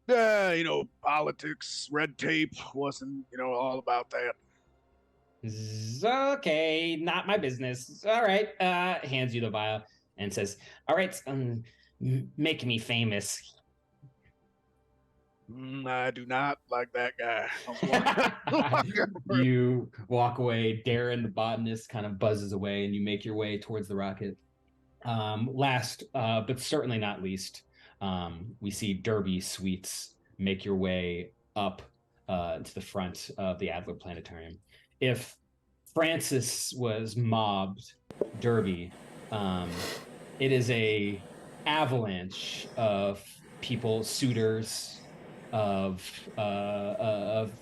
Politics, red tape, wasn't, all about that. Okay, not my business. All right, hands you the vial and says, all right, make me famous. I do not like that guy. You walk away. Darren, the botanist, kind of buzzes away, and you make your way towards the rocket. Last, but certainly not least, we see Derby Sweets make your way up to the front of the Adler Planetarium. If Francis was mobbed, Derby, it is a avalanche of people, suitors, of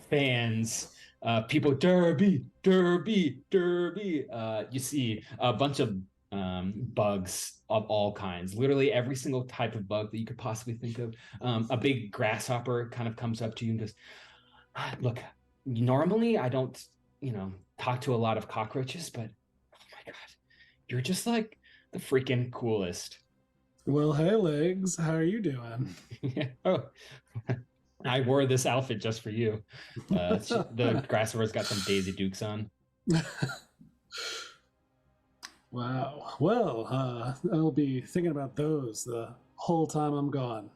fans, people, Derby. You see a bunch of bugs of all kinds, literally every single type of bug that you could possibly think of. A big grasshopper kind of comes up to you and goes, look, normally I don't, talk to a lot of cockroaches, but oh my God, you're just like the freaking coolest. Well, hey, Legs, how are you doing? Oh, I wore this outfit just for you. The grasshopper's got some Daisy Dukes on. Wow. Well, I'll be thinking about those the whole time I'm gone.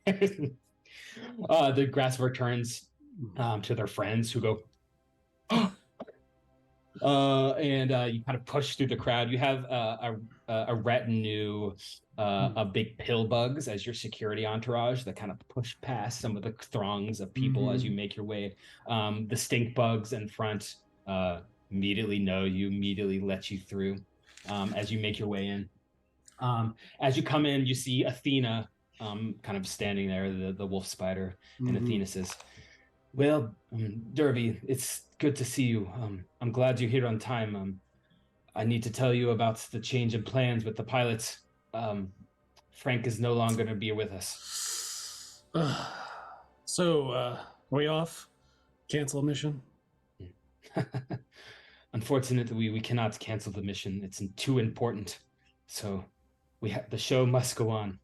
The grasshopper turns to their friends who go, and you kind of push through the crowd. You have a retinue of big pill bugs as your security entourage that kind of push past some of the throngs of people as you make your way. The stink bugs in front immediately know you, immediately let you through as you make your way in. As you come in, you see Athena kind of standing there, the wolf spider, and Athena says, well, Derby, it's good to see you. I'm glad you're here on time. I need to tell you about the change in plans with the pilots. Frank is no longer going to be with us. So, are we off? Cancel mission? Unfortunately, we cannot cancel the mission. It's too important. So, the show must go on.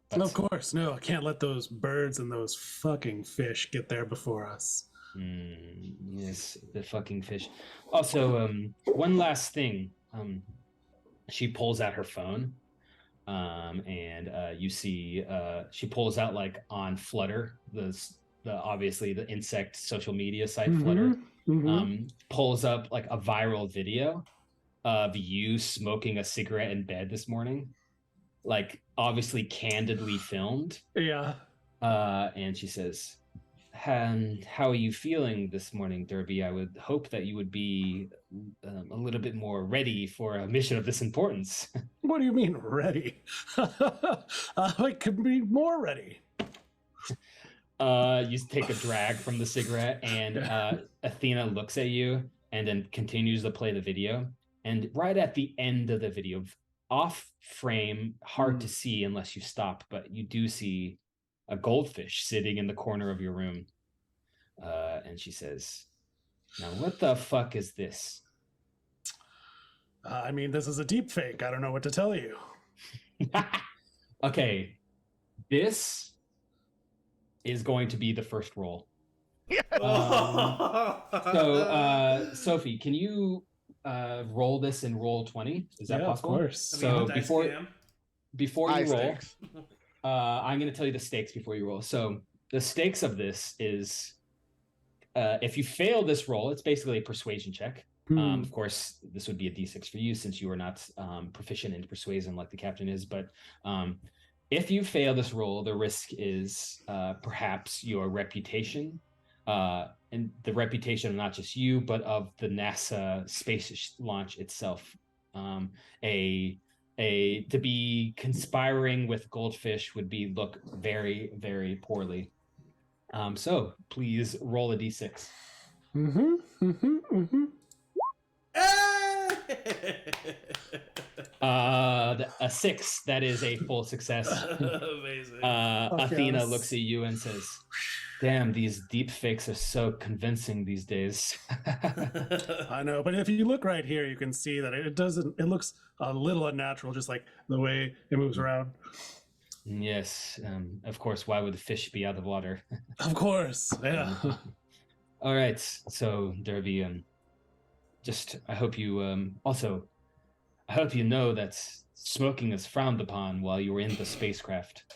But... Of course, no, I can't let those birds and those fucking fish get there before us. Yes, the fucking fish. Also, one last thing. She pulls out her phone. and you see she pulls out like on Flutter, the obviously the insect social media site Flutter, pulls up like a viral video of you smoking a cigarette in bed this morning, like obviously candidly filmed. Yeah. And she says, how are you feeling this morning, Derby? I would hope that you would be a little bit more ready for a mission of this importance. What do you mean ready? I could be more ready. You take a drag from the cigarette, and Athena looks at you and then continues to play the video. And right at the end of the video, off frame, hard to see unless you stop, but you do see a goldfish sitting in the corner of your room. And she says, now what the fuck is this? I mean, this is a deep fake. I don't know what to tell you. Okay, this is going to be the first roll. So, Sophie, can you roll this in roll 20? Is that possible? Of course. So before you roll, Stakes. I'm going to tell you the stakes before you roll. So the stakes of this is if you fail this roll, it's basically a persuasion check. Of course, this would be a D6 for you since you are not proficient in persuasion like the captain is. But if you fail this roll, the risk is perhaps your reputation, and the reputation of not just you, but of the NASA space launch itself. To be conspiring with Goldfish would be look very, very poorly. So please roll a D6. A 6, that is a full success. Amazing. Athena looks at you and says, damn, these deep fakes are so convincing these days. I know, but if you look right here, you can see that it looks a little unnatural, just like the way it moves around. Yes, of course, why would the fish be out of water? Of course, yeah. All right, so Derby, I hope you I hope you know that smoking is frowned upon while you were in the spacecraft.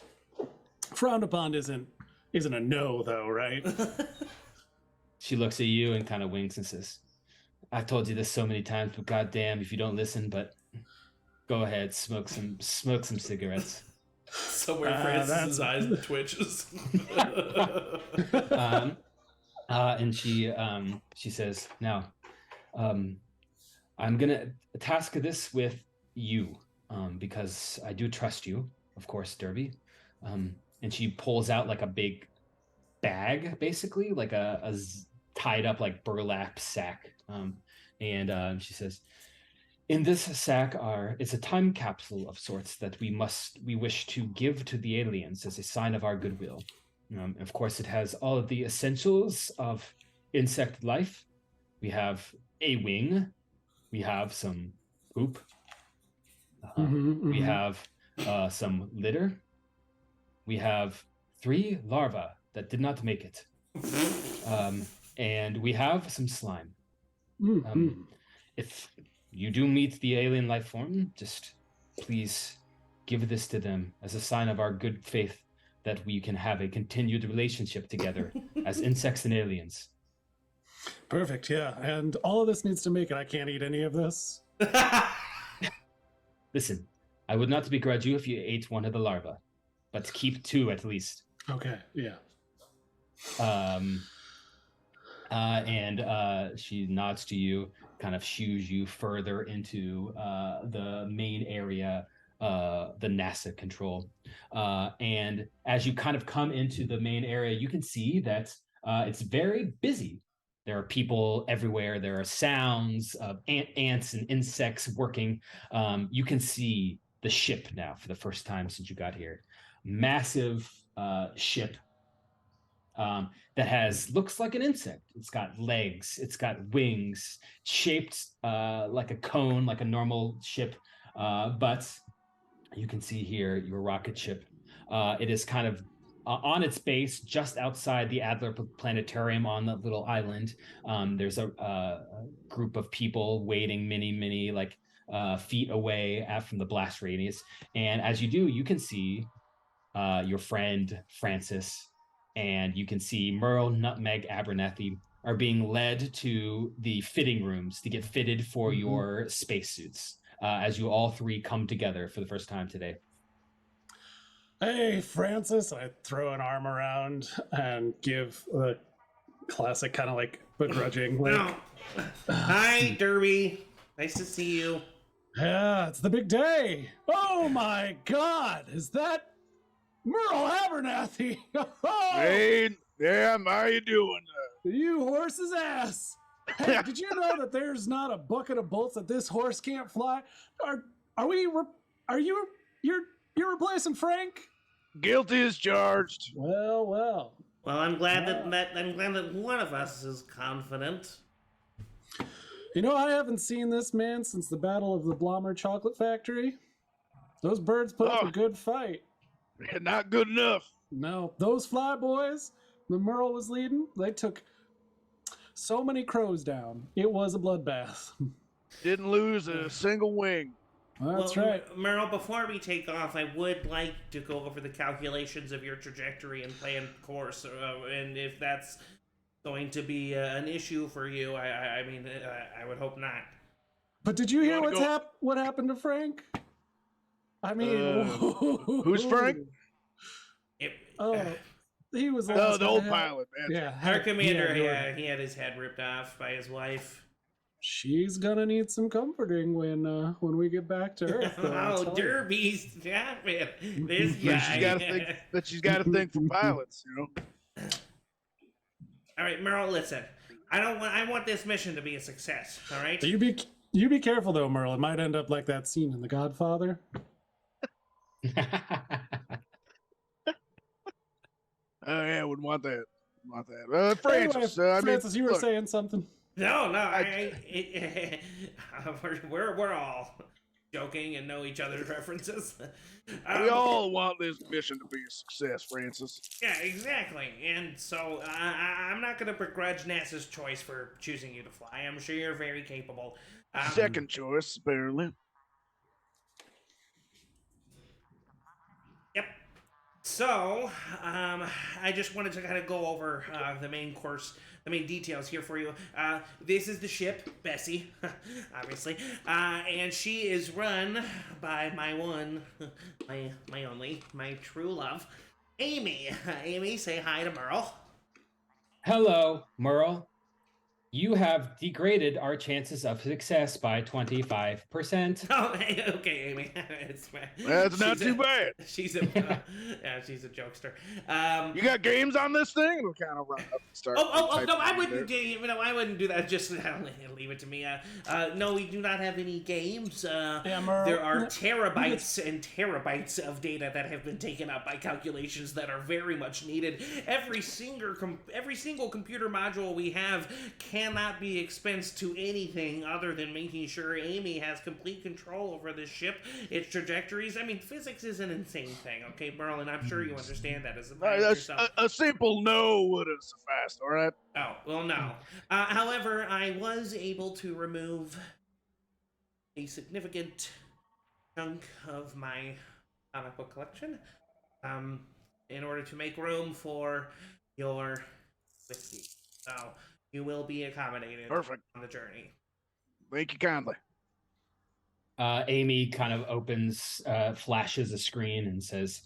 Frowned upon isn't a no, though, right? She looks at you and kind of winks and says, I've told you this so many times, but goddamn if you don't listen, but go ahead, smoke some cigarettes. Somewhere Francis's eyes twitches. And she says, now, I'm gonna task this with you, because I do trust you, of course, Derby. And she pulls out like a big bag, basically, like a tied up like burlap sack. And she says, in this sack it's a time capsule of sorts that we wish to give to the aliens as a sign of our goodwill. Of course, it has all of the essentials of insect life. We have a wing. We have some poop. We have some litter. We have 3 larvae that did not make it. And we have some slime. If you do meet the alien life form, just please give this to them as a sign of our good faith that we can have a continued relationship together as insects and aliens. Perfect, yeah. And all of this needs to make it. I can't eat any of this. Listen, I would not begrudge you if you ate one of the larvae, but keep 2 at least. Okay, yeah. And she nods to you, kind of shoos you further into the main area, the NASA control. And as you kind of come into the main area, you can see that it's very busy. There are people everywhere. There are sounds of ants and insects working. You can see the ship now for the first time since you got here. Massive ship that looks like an insect. It's got legs, it's got wings, shaped like a cone, like a normal ship. But you can see here your rocket ship. It is kind of on its base, just outside the Adler Planetarium on the little island. There's a group of people waiting, many like feet away from the blast radius. And as you do, you can see your friend Francis, and you can see Merle, Nutmeg, Abernathy are being led to the fitting rooms to get fitted for your spacesuits as you all three come together for the first time today. Hey, Francis. I throw an arm around and give a classic kind of like begrudging. No. Hi, Derby. Nice to see you. Yeah, it's the big day. Oh my God. Is that Merle Abernathy? Hey, damn, how you doing? You horse's ass. Hey, did you know that there's not a bucket of bolts that this horse can't fly? You're replacing Frank? Guilty as charged. Well. Well, I'm glad that one of us is confident. You know, I haven't seen this man since the Battle of the Blommer Chocolate Factory. Those birds put up a good fight. Not good enough. No, those fly boys the Merle was leading, they took so many crows down. It was a bloodbath. Didn't lose a single wing. That's right. Merle, before we take off, I would like to go over the calculations of your trajectory and planned course, and if that's going to be an issue for you, I would hope not. But did you hear what happened to Frank? I mean, who's Frank? He was the old pilot. Man. Yeah, our commander. He had his head ripped off by his wife. She's gonna need some comforting when we get back to Earth. Derby, stop it! This guy. She's got to think for pilots, you know. All right, Merle. Listen, I want this mission to be a success. All right. You be careful though, Merle. It might end up like that scene in The Godfather. Oh yeah, wouldn't want that. Francis, anyway, Francis, you were saying something. No, we're all joking and know each other's references. We all want this mission to be a success, Francis. Yeah, exactly. And so I'm not going to begrudge NASA's choice for choosing you to fly. I'm sure you're very capable. Second choice, apparently. Yep. So, I just wanted to kind of go over the main details here for you. This is the ship, Bessie, obviously, and she is run by my one, my only, my true love, Amy. Amy, say hi to Merle. Hello, Merle. You have degraded our chances of success by 25%. Oh, okay, Amy. That's not too bad. She's a jokester. You got games on this thing? It'll kind of run up and start. No, I wouldn't do that. Just leave it to me. No, we do not have any games. There are terabytes and terabytes of data that have been taken up by calculations that are very much needed. Every single computer module we have cannot be expensed to anything other than making sure Amy has complete control over this ship, its trajectories. I mean, physics is an insane thing, okay, Merlin? I'm sure you understand that as a pilot yourself. A simple no would have sufficed, all right? Oh, well, no. However, I was able to remove a significant chunk of my comic book collection in order to make room for your whiskey. So you will be accommodated on the journey. Thank you kindly. Amy kind of flashes a screen and says,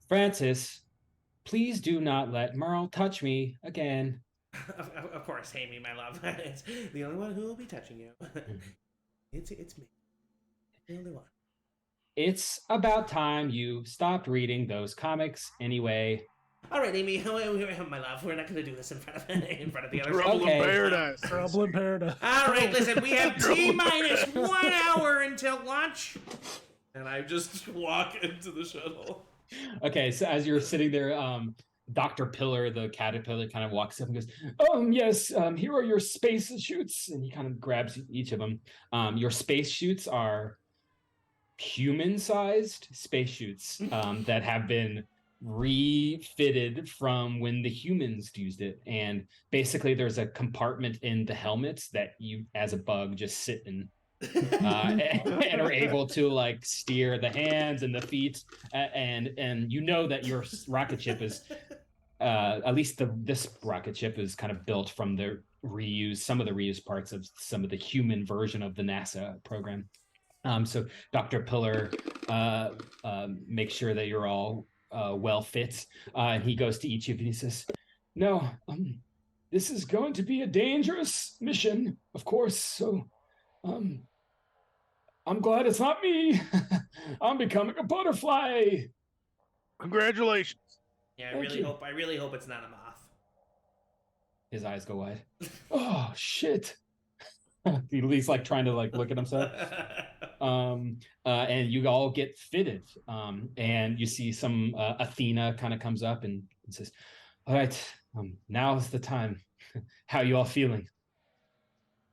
Francis, please do not let Merle touch me again. Of course, Amy, my love. It's the only one who will be touching you. It's me. The only one. It's about time you stopped reading those comics anyway. All right, Amy, my love, we're not going to do this in front of the others. Trouble in paradise. Trouble in paradise. All right, listen, we have T-minus 1 hour until launch. And I just walk into the shuttle. Okay, so as you're sitting there, Dr. Pillar, the caterpillar, kind of walks up and goes, yes, here are your space chutes. And he kind of grabs each of them. Your space chutes are human-sized space chutes that have been refitted from when the humans used it, and basically there's a compartment in the helmets that you as a bug just sit in, and are able to like steer the hands and the feet, and you know that your rocket ship is at least this rocket ship is kind of built from the some of the reused parts of some of the human version of the NASA program. So Dr. Pillar makes sure that you're all well fit, and he goes to each of you and he says, "No, this is going to be a dangerous mission, of course. So, um, I'm glad it's not me. I'm becoming a butterfly." Congratulations. Yeah, Thank you. I really hope it's not a moth. His eyes go wide. Oh shit! He's like trying to like look at himself. And you all get fitted, and you see some Athena kind of comes up and says, "All right, now's the time. How you all feeling?"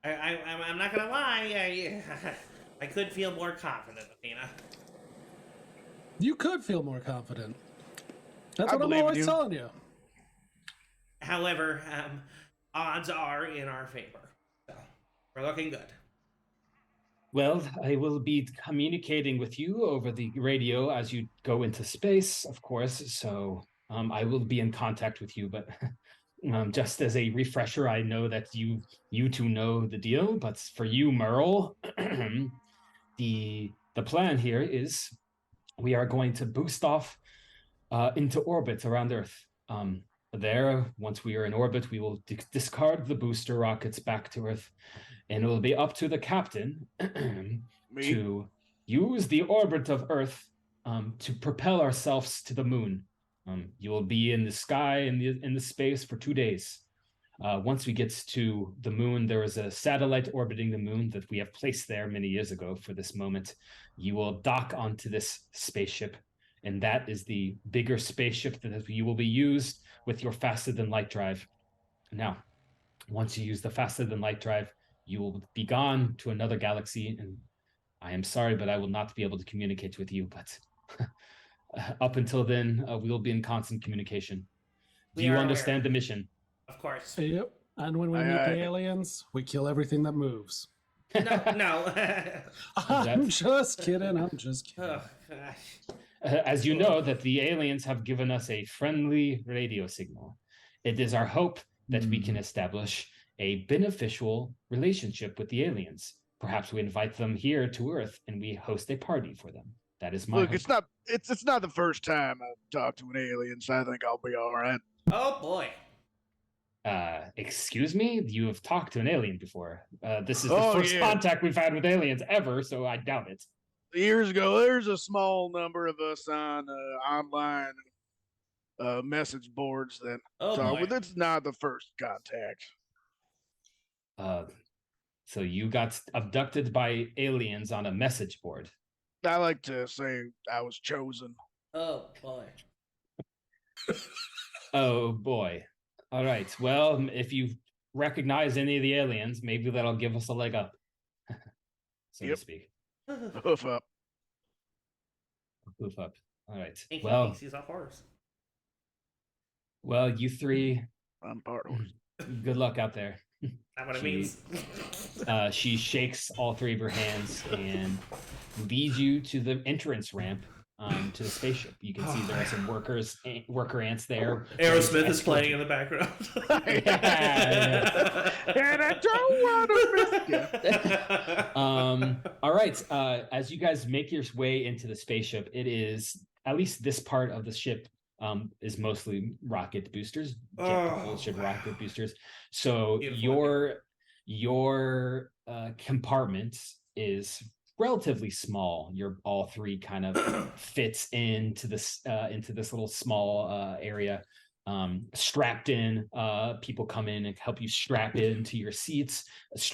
I'm not gonna lie. I could feel more confident, Athena. You could feel more confident. That's I what I'm believe in always you. telling you. However, odds are in our favor. So we're looking good. Well, I will be communicating with you over the radio as you go into space, of course. So I will be in contact with you. But just as a refresher, I know that you two know the deal. But for you, Merle, the plan here is we are going to boost off into orbit around Earth. There, once we are in orbit, we will discard the booster rockets back to Earth, and it will be up to the captain to use the orbit of Earth to propel ourselves to the moon. You will be in the sky in the space for 2 days. Once we get to the moon, there is a satellite orbiting the moon that we have placed there many years ago for this moment. You will dock onto this spaceship, and that is the bigger spaceship that you will be used with your faster than light drive. Now, once you use the faster than light drive, you will be gone to another galaxy, and I am sorry, but I will not be able to communicate with you. But up until then, we will be in constant communication. Do you understand the mission? Of course. Yep. And when we meet the aliens, we kill everything that moves. No. I'm just kidding. I'm just kidding. Oh, gosh. As you know, that the aliens have given us a friendly radio signal. It is our hope that we can establish a beneficial relationship with the aliens. Perhaps we invite them here to Earth and we host a party for them. That is my Look, hope. it's not the first time I've talked to an alien, so I think I'll be all right. Oh boy. Excuse me? You have talked to an alien before. This is the first contact we've had with aliens ever, so I doubt it. Years ago, there's a small number of us on online message boards that talk, but it's not the first contact. So you got abducted by aliens on a message board. I like to say I was chosen. Oh boy. Oh boy. All right. Well, if you recognize any of the aliens, maybe that'll give us a leg up, so to speak. Hoof up. Hoof up. All right. Well, he sees a horse. Well, you three. I'm part horse. Good luck out there. Not what it means. She shakes all three of her hands and leads you to the entrance ramp to the spaceship. You can see there are some worker ants there. Aerosmith is playing in the background. And I don't want to miss you. All right. As you guys make your way into the spaceship, it is, at least this part of the ship, is mostly rocket boosters, jet-propulsion rocket boosters. So your compartment is relatively small. Your all three kind of fits into this little small area. Strapped in, people come in and help you strap into your seats,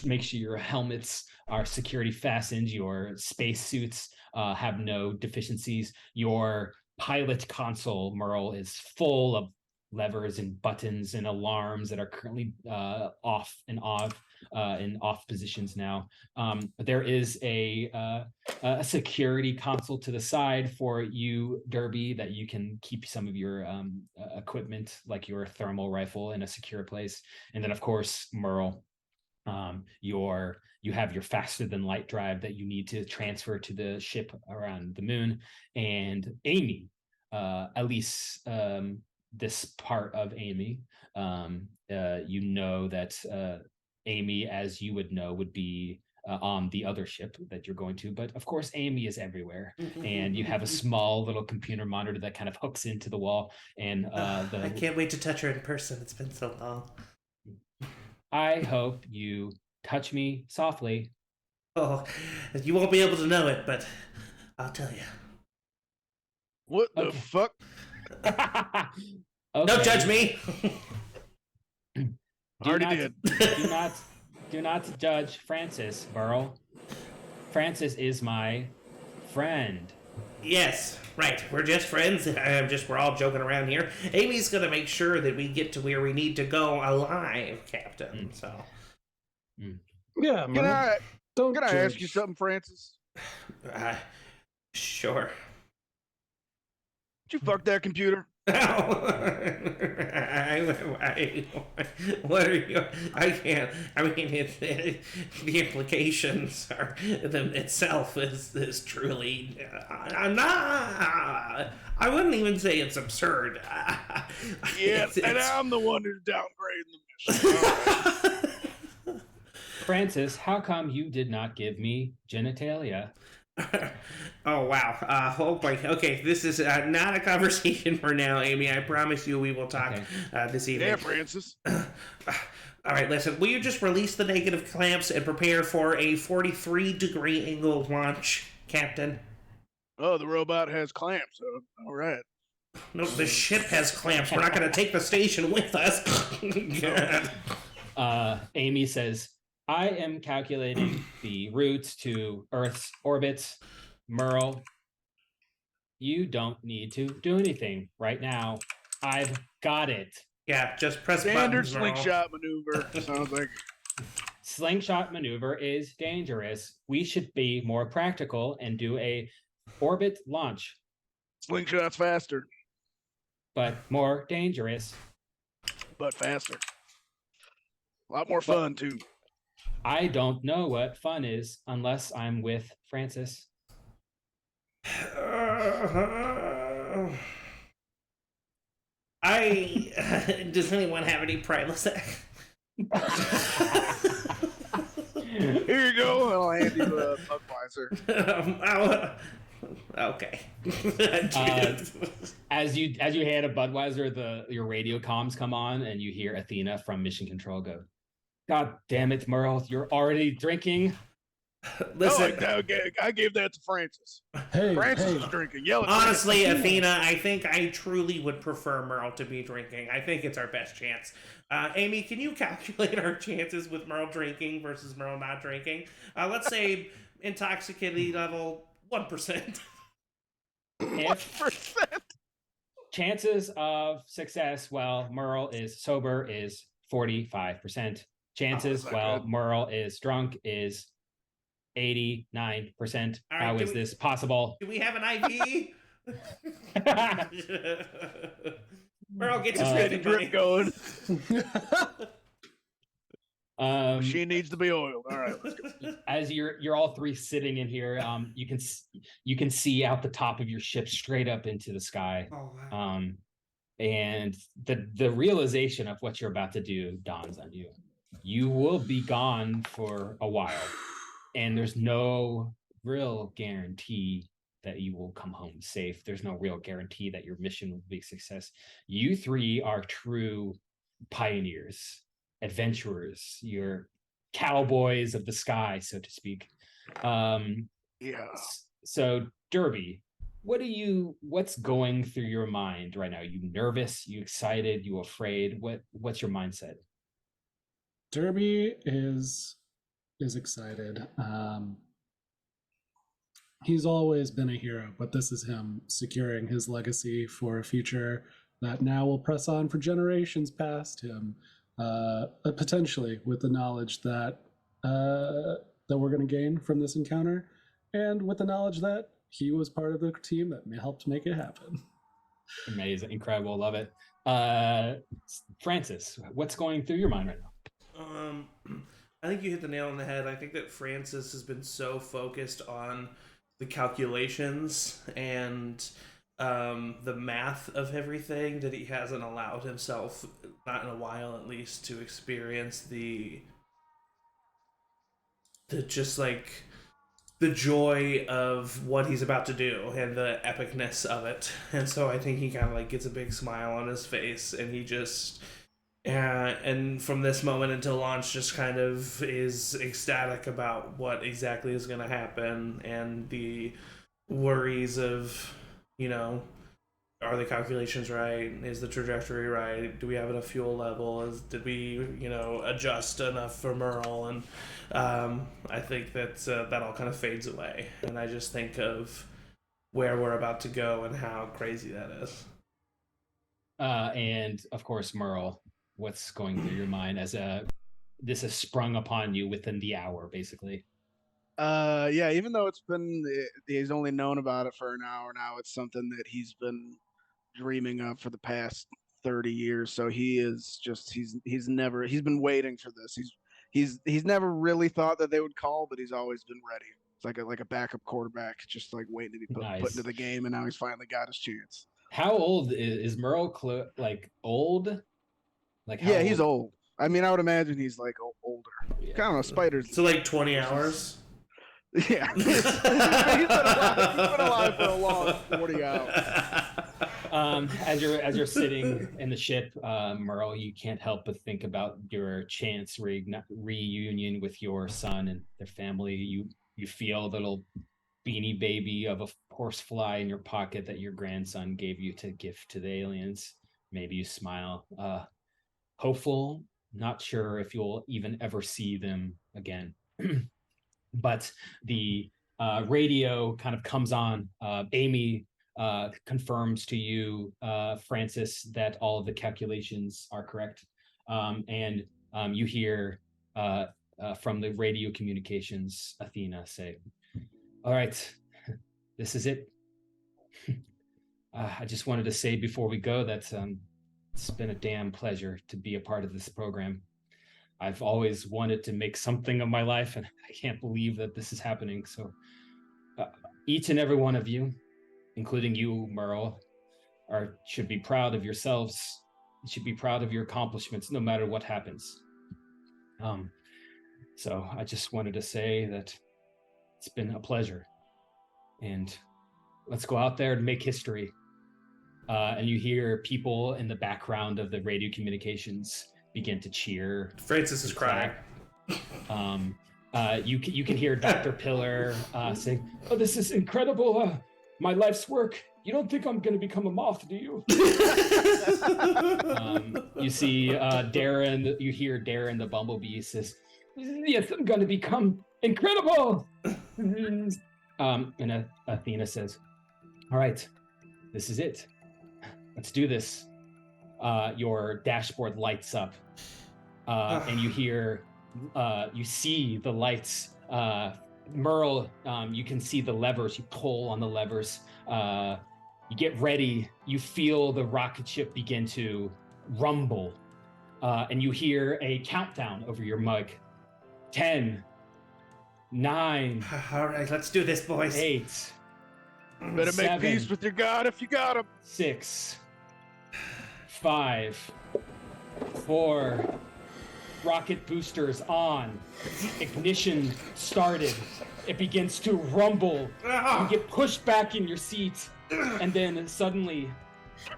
make sure your helmets are security fastened, your space suits have no deficiencies. Your pilot console, Merle, is full of levers and buttons and alarms that are currently off positions now. There is a security console to the side for you, Derby, that you can keep some of your equipment, like your thermal rifle, in a secure place. And then, of course, Merle, You have your faster than light drive that you need to transfer to the ship around the moon, and Amy, at least this part of Amy, you know that Amy, as you would know, would be on the other ship that you're going to. But of course, Amy is everywhere, and you have a small little computer monitor that kind of hooks into the wall. And I can't wait to touch her in person. It's been so long. I hope you touch me softly. Oh, you won't be able to know it, but I'll tell you. What the Okay. fuck? Okay. Don't judge me. Already not, did. Do not judge Francis, Burl. Francis is my friend. Yes, right. We're just friends. We're all joking around here. Amy's gonna make sure that we get to where we need to go alive, Captain. So, Yeah, Can man. Don't I ask you judge. something, Francis? sure. Did you fuck that computer? What are you? I can't. I mean, the implications are itself is truly. I'm not. I wouldn't even say it's absurd. Yeah, and I'm the one who's downgrading the mission. Francis, how come you did not give me genitalia? Oh wow! Oh boy. Okay, this is not a conversation for now, Amy. I promise you, we will talk this evening. Yeah, Francis. All right, listen. Will you just release the negative clamps and prepare for a 43-degree angle launch, Captain? Oh, the robot has clamps. All right. No, the ship has clamps. We're not going to take the station with us. God. Amy says, I am calculating the route to Earth's orbit. Merle, you don't need to do anything right now. I've got it. Yeah, just press Standard buttons. Merle. slingshot maneuver. Sounds like. Slingshot maneuver is dangerous. We should be more practical and do a orbit launch, Slingshot's faster, but more dangerous. but faster. A lot more fun, too. I don't know what fun is unless I'm with Francis. Does anyone have any Prilosec? Here you go. I'll hand you a Budweiser. Okay. As you hand a Budweiser, your radio comms come on, and you hear Athena from Mission Control go, "God damn it, Merle, you're already drinking." Listen, I gave that to Francis. Hey, Francis hey. is drinking. Yell at honestly, Athena, I think I truly would prefer Merle to be drinking. I think it's our best chance. Amy, can you calculate our chances with Merle drinking versus Merle not drinking? Let's say intoxicating level 1%. If chances of success while Merle is sober is 45%. Chances not while good. Merle is drunk is 89%. All right, How is this possible? Do we have an IV? Merle, get your Steady drinking, buddy. drip going. Um, She needs to be oiled. All right, let's go. as you're all three sitting in here, you can see out the top of your ship straight up into the sky. Oh, wow. And the realization of what you're about to do dawns on you. You will be gone for a while, and there's no real guarantee that you will come home safe. There's no real guarantee that your mission will be a success. You three are true pioneers, adventurers. You're cowboys of the sky, so to speak. Yeah. So Derby, what's going through your mind right now? You nervous? You excited? You afraid? What's your mindset? Derby is excited. He's always been a hero, but this is him securing his legacy for a future that now will press on for generations past him, potentially with the knowledge that that we're going to gain from this encounter, and with the knowledge that he was part of the team that helped make it happen. Amazing, incredible, love it. Francis, what's going through your mind right now? I think you hit the nail on the head. I think that Francis has been so focused on the calculations and the math of everything that he hasn't allowed himself, not in a while at least, to experience the just like the joy of what he's about to do and the epicness of it. And so I think he kind of like gets a big smile on his face, and he just and from this moment until launch just kind of is ecstatic about what exactly is going to happen, and the worries of, you know, are the calculations right? Is the trajectory right? Do we have enough fuel level? Did we, you know, adjust enough for Merle? And I think that that all kind of fades away, and I just think of where we're about to go and how crazy that is. And of course, Merle, what's going through your mind as this has sprung upon you within the hour, basically? Yeah, even though he's only known about it for an hour now, it's something that he's been dreaming of for the past 30 years. So he's been waiting for this. He's never really thought that they would call, but he's always been ready. It's like a backup quarterback, just like waiting to be put into Nice. the game, and now he's finally got his chance. How old is Merle? Like old? Like how Yeah, old? he's old. I mean, I would imagine he's like older. Yeah. Kind of spiders. So like 20 hours. Yeah, he's been alive for a long 40 hours. As you're sitting in the ship, Merle, you can't help but think about your chance reunion with your son and their family. You feel a little beanie baby of a horsefly in your pocket that your grandson gave you to gift to the aliens. Maybe you smile, hopeful, not sure if you'll even ever see them again. But the radio kind of comes on. Amy confirms to you, Francis, that all of the calculations are correct. And you hear from the radio communications, Athena say, "All right, this is it. I just wanted to say before we go that it's been a damn pleasure to be a part of this program. I've always wanted to make something of my life, and I can't believe that this is happening. So each and every one of you, including you, Merle, should be proud of yourselves. You should be proud of your accomplishments, no matter what happens. So I just wanted to say that it's been a pleasure, and let's go out there and make history." And you hear people in the background of the radio communications begin to cheer. Francis is crying. You can hear Dr. Pillar saying, "Oh, this is incredible! My life's work. You don't think I'm going to become a moth, do you?" You see Darren. You hear Darren the Bumblebee says, "Yes, I'm going to become incredible." And Athena says, "All right, this is it. Let's do this." Your dashboard lights up, and you see the lights. Merle, you can see the levers. You pull on the levers. You get ready. You feel the rocket ship begin to rumble, and you hear a countdown over your mug. 10, 9. All right, let's do this, boys. 8. Better 7, make peace with your God if you got him. 6, 5, 4. Rocket boosters on. Ignition started. It begins to rumble. You get pushed back in your seat, and then suddenly,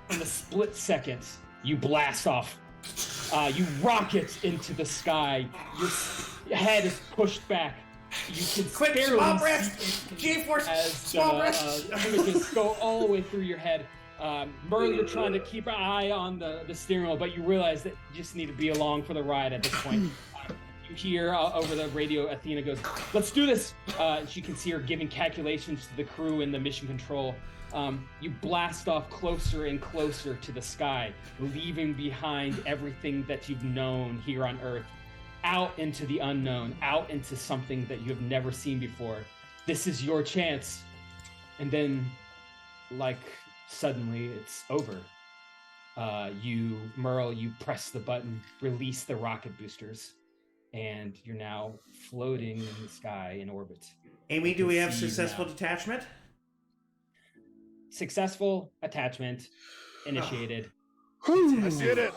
in a split second, you blast off. You rocket into the sky. Your head is pushed back. You can Quick, barely small see breath! G-force, small breath! images go all the way through your head. Merle, you're trying to keep an eye on the steering wheel, but you realize that you just need to be along for the ride at this point. You hear over the radio, Athena goes, "Let's do this!" She can see her giving calculations to the crew in the mission control. You blast off closer and closer to the sky, leaving behind everything that you've known here on Earth, out into the unknown, out into something that you have never seen before. This is your chance. And then, like, suddenly it's over. Merle, you press the button, release the rocket boosters. and you're now floating in the sky in orbit. Amy, do we have See successful now. detachment? Successful attachment initiated. I did it.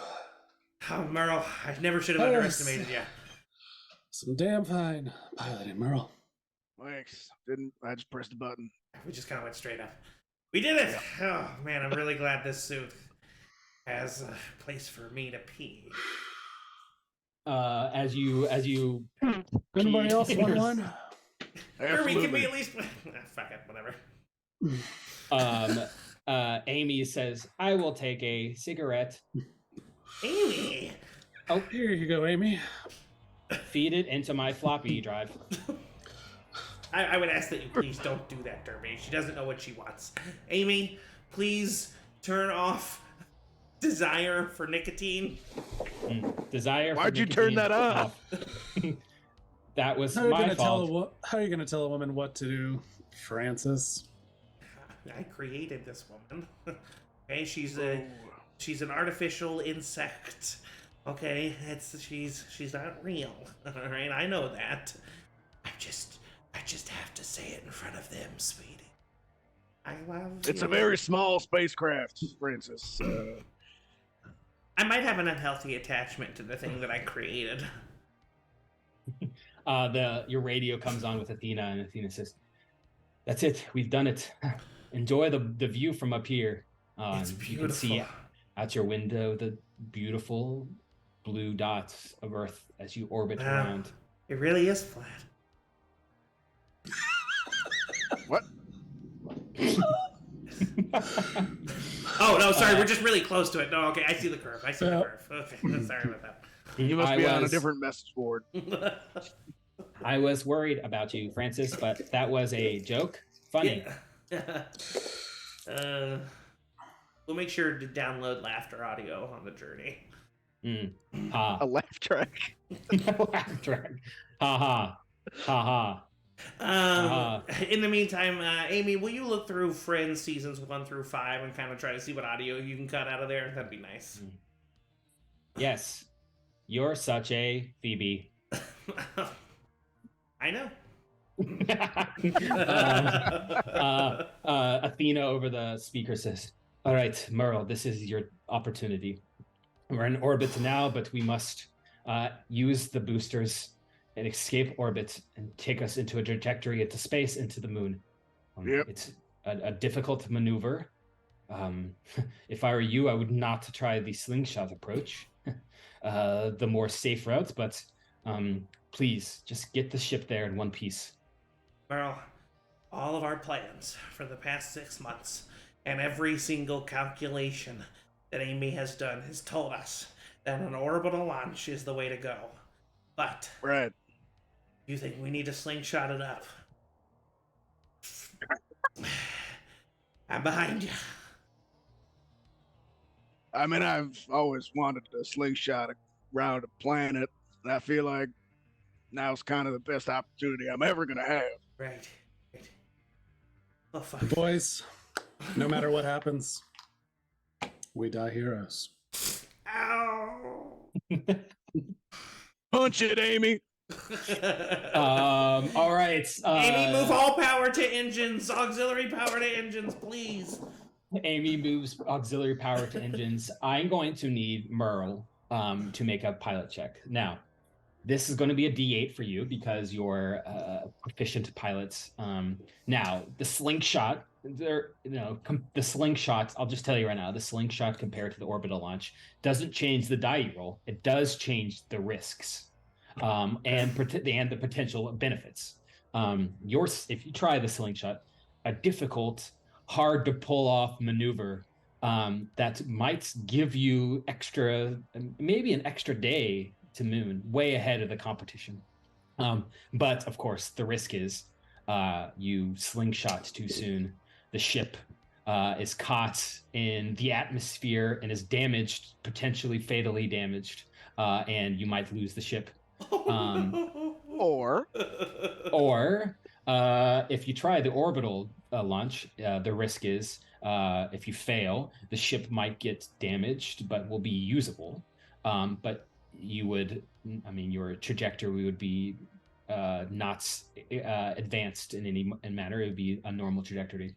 Oh, Merle, I never should have Yes. underestimated you. Some damn fine piloting, Merle. Thanks. I just pressed a button. We just kind of went straight up. We did it! Oh, man, I'm really glad this suit has a place for me to pee. As you Anybody else want one? Or we can be Absolutely. at least... fuck it, whatever. Amy says, I will take a cigarette, Amy! Here you go, Amy. feed it into my floppy drive. I would ask that you please don't do that, Derby. She doesn't know what she wants. Amy, please turn off desire for nicotine. Desire. Why'd you turn that off? That was How are you my gonna fault. how are you gonna tell a woman what to do, Francis? I created this woman. Okay, she's an artificial insect. Okay, she's not real. All right, I know that. I just have to say it in front of them, sweetie. I love It's you. a very small spacecraft, Francis. I might have an unhealthy attachment to the thing that I created. Your radio comes on with Athena, and Athena says, "That's it. We've done it. Enjoy the view from up here. It's You can see beautiful. out your window the beautiful blue dots of Earth as you orbit around." It really is flat. What? Oh no, sorry, we're just really close to it. No, okay, I see the curve. Okay, sorry about that. You must I be on a was- different message board. I was worried about you, Francis, but that was a joke. Funny. We'll make sure to download laughter audio on the journey. Ha. A laugh track. Laugh track. Ha ha. Ha ha. In the meantime, Amy, will you look through Friends seasons 1 through 5 and kind of try to see what audio you can cut out of there? That'd be nice. Yes. You're such a Phoebe. I know. Athena over the speaker says, "All right, Merle, this is your opportunity. We're in orbit now, but we must use the boosters and escape orbit and take us into a trajectory into space, into the moon. Yep. It's a difficult maneuver. If I were you, I would not try the slingshot approach, the more safe route, but please just get the ship there in one piece." Merle, all of our plans for the past 6 months and every single calculation that Amy has done has told us that an orbital launch is the way to go. But Right. you think we need to slingshot it up? I'm behind you. I mean, I've always wanted to slingshot around a planet, and I feel like now's kind of the best opportunity I'm ever going to have. Right. Oh, fuck. Boys, no matter what happens, we die heroes. Ow! Punch it, Amy. All right. Amy, move all power to engines. Auxiliary power to engines, please. Amy moves auxiliary power to engines. I'm going to need Merle to make a pilot check. Now, this is going to be a D8 for you because you're proficient pilots. Now, the slingshot, the slingshot, I'll just tell you right now, the slingshot compared to the orbital launch doesn't change the die you roll. It does change the risks and the potential benefits. If you try the slingshot, a difficult, hard to pull off maneuver that might give you maybe an extra day to moon, way ahead of the competition. But of course, the risk is you slingshot too soon. The ship is caught in the atmosphere and is damaged, potentially fatally damaged, and you might lose the ship. Or Or if you try the orbital launch, the risk is if you fail, the ship might get damaged, but will be usable. But you would, I mean, your trajectory would be not advanced in any manner. It would be a normal trajectory.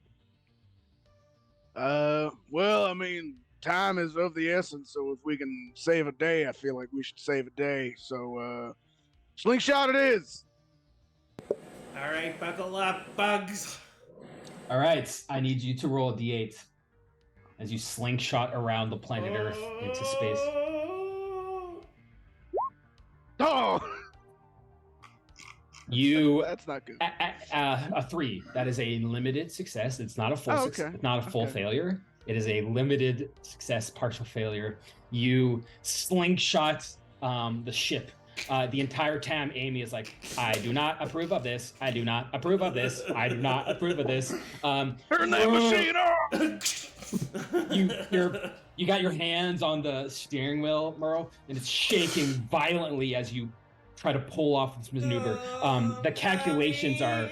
Well, I mean, time is of the essence, so if we can save a day, I feel like we should save a day. So, slingshot it is. All right, buckle up, bugs. All right, I need you to roll a d8 as you slingshot around the planet Earth into space. Oh, You that's not good. a 3. That is a limited success. It's not a full. Okay. It's not a full Okay. failure. It is a limited success, partial failure. You slingshot the ship. The entire time, Amy is like, "I do not approve of this. I do not approve of this. I do not approve of this." Turn that machine off. You got your hands on the steering wheel, Merle, and it's shaking violently as you try to pull off this maneuver. The calculations are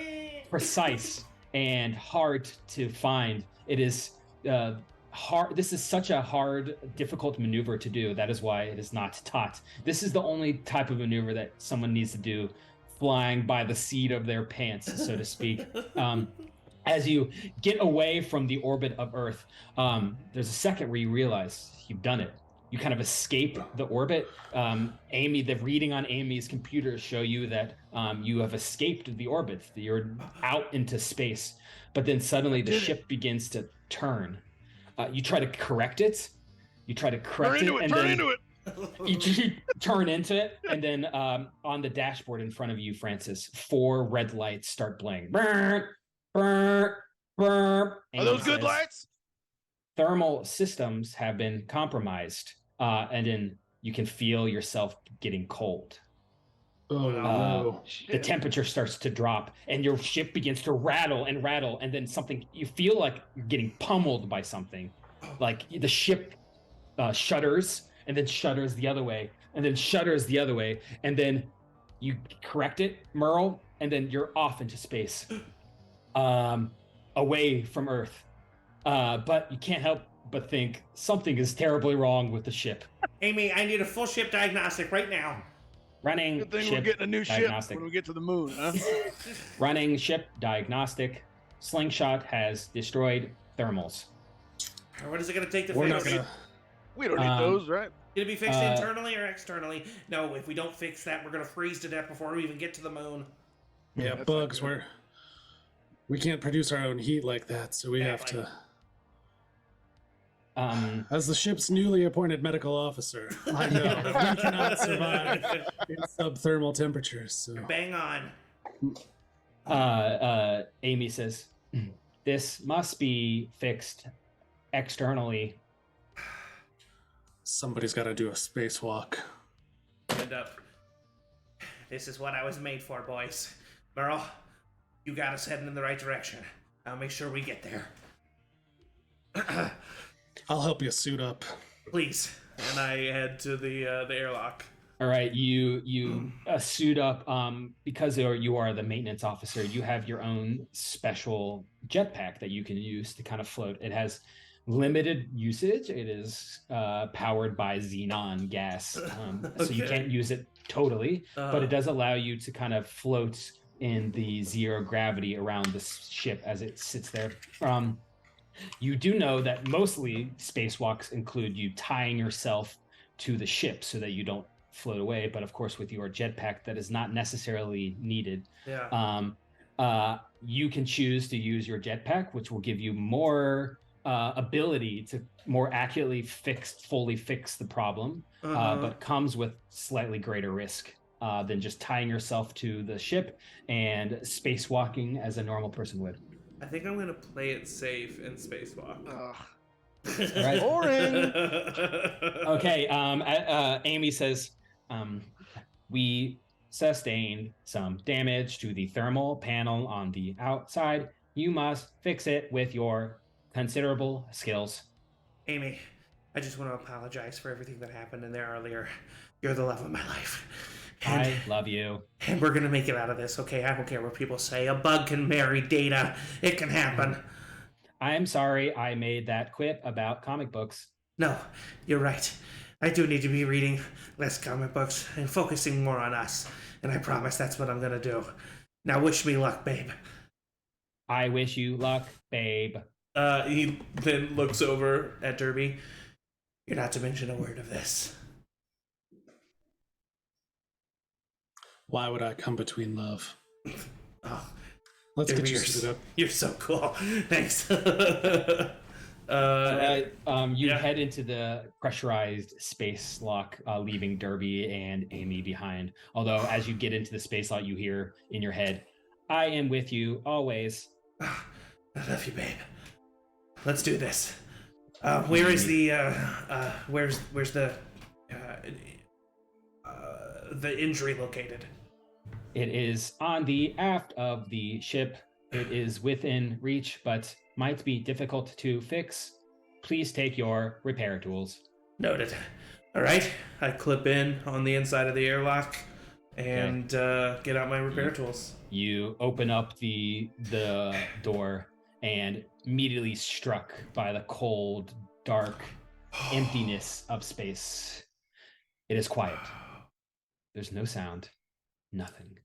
precise and hard to find. It is hard. This is such a hard, difficult maneuver to do. That is why it is not taught. This is the only type of maneuver that someone needs to do flying by the seat of their pants, so to speak. As you get away from the orbit of Earth, there's a second where you realize you've done it. You kind of escape the orbit. Amy, the reading on Amy's computer show you that you have escaped the orbit. You're out into space. But then suddenly the ship begins to turn. You try to correct it. Turn into it. You turn into it, and then on the dashboard in front of you, Francis, 4 red lights start blinking. Brr, brr, brr. Are those good lights? Thermal systems have been compromised, and then you can feel yourself getting cold. Oh, no. The temperature starts to drop, and your ship begins to rattle, and then something, you feel like you're getting pummeled by something. Like the ship shudders, and then shudders the other way, and then shudders the other way, and then you correct it, Merle, and then you're off into space, away from Earth. But you can't help but think something is terribly wrong with the ship. Amy, I need a full ship diagnostic right now. Running Good thing ship we're getting a new diagnostic. ship when we get to the moon, huh? Running ship diagnostic. Slingshot has destroyed thermals. What is it going to take to We're fix not it? gonna. We don't need those, right? Can it be fixed Uh, internally or externally? No, if we don't fix that, we're going to freeze to death before we even get to the moon. Yeah, That's bugs. not good. We can't produce our own heat like that, so we have to. As the ship's newly appointed medical officer, I know that we cannot survive in subthermal temperatures. So Bang on. Amy says, "This must be fixed externally." somebody's got to do a spacewalk. Stand up. This is what I was made for, boys. Merle, you got us heading in the right direction. I'll make sure we get there. I'll help you suit up. Please. And I head to the airlock. All right, you suit up because you are the maintenance officer. You have your own special jetpack that you can use to kind of float. It has limited usage. It is powered by xenon gas, so you can't use it totally, but it does allow you to kind of float in the zero gravity around the ship as it sits there. You do know that mostly spacewalks include you tying yourself to the ship so that you don't float away, but of course with your jetpack that is not necessarily needed. You can choose to use your jetpack, which will give you more ability to more accurately fully fix the problem, but comes with slightly greater risk than just tying yourself to the ship and spacewalking as a normal person would. I think I'm gonna play it safe and spacewalk. Right. Boring. Okay, Amy says, we sustained some damage to the thermal panel on the outside. You must fix it with your considerable skills. Amy, I just want to apologize for everything that happened in there earlier. You're the love of my life. I love you. And we're gonna make it out of this, okay? I don't care what people say. A bug can marry Data. It can happen. I'm sorry I made that quip about comic books. No, you're right. I do need to be reading less comic books and focusing more on us. And I promise that's what I'm gonna do. Now wish me luck, babe. I wish you luck, babe. He then looks over at Derby. You're not to mention a word of this. Why would I come between love? Oh, Let's Derby, get you you're, suited up. you're so cool. Thanks. You yeah. head into the pressurized space lock, leaving Derby and Amy behind. Although, as you get into the space lock, you hear in your head, "I am with you always." I love you, babe. Let's do this. Where is the where's the injury located? It is on the aft of the ship. It is within reach, but might be difficult to fix. Please take your repair tools. Noted. All right. I clip in on the inside of the airlock and get out my repair tools. You open up the door and immediately struck by the cold, dark emptiness of space. It is quiet. There's no sound, nothing.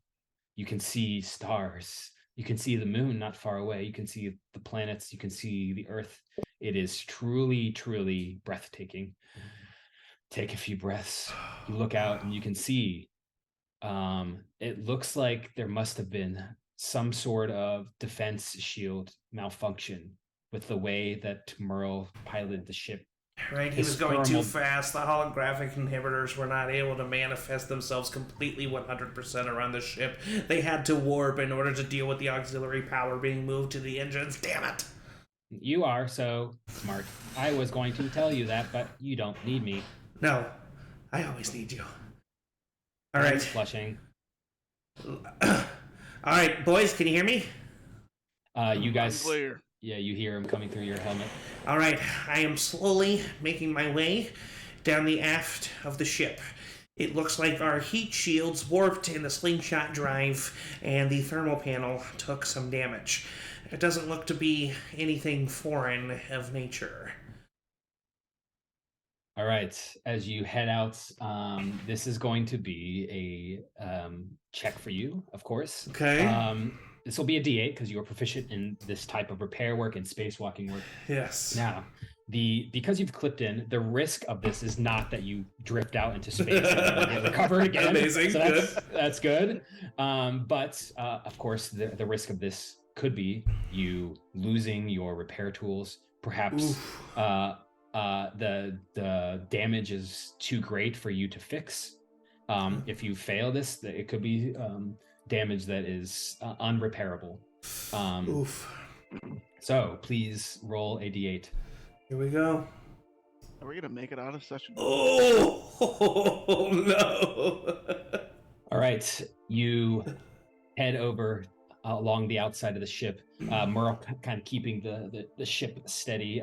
You can see stars. You can see the moon not far away. You can see the planets. You can see the earth. It is truly, truly breathtaking. Take a few breaths. You look out and you can see. It looks like there must have been some sort of defense shield malfunction with the way that Merle piloted the ship. Right, he was going too fast. The holographic inhibitors were not able to manifest themselves completely 100% around the ship. They had to warp in order to deal with the auxiliary power being moved to the engines. Damn it! You are so smart. I was going to tell you that, but you don't need me. No, I always need you. All I'm right. flushing. All right, boys, can you hear me? You guys, Clear. yeah, you hear him coming through your helmet. All right, I am slowly making my way down the aft of the ship. It looks like our heat shields warped in the slingshot drive, and the thermal panel took some damage. It doesn't look to be anything foreign of nature. All right, as you head out, this is going to be a check for you, of course. Okay. This will be a D8 because you are proficient in this type of repair work and spacewalking work. Yes. Now, because you've clipped in, the risk of this is not that you drift out into space and get recovered again. Amazing. So that's good. But of course, the risk of this could be you losing your repair tools. Perhaps the damage is too great for you to fix. If you fail this, it could be damage that is unrepairable. So please roll a d8. Here we go. Are we gonna make it out of session? Oh no! All right, you head over along the outside of the ship. Merle kind of keeping the ship steady,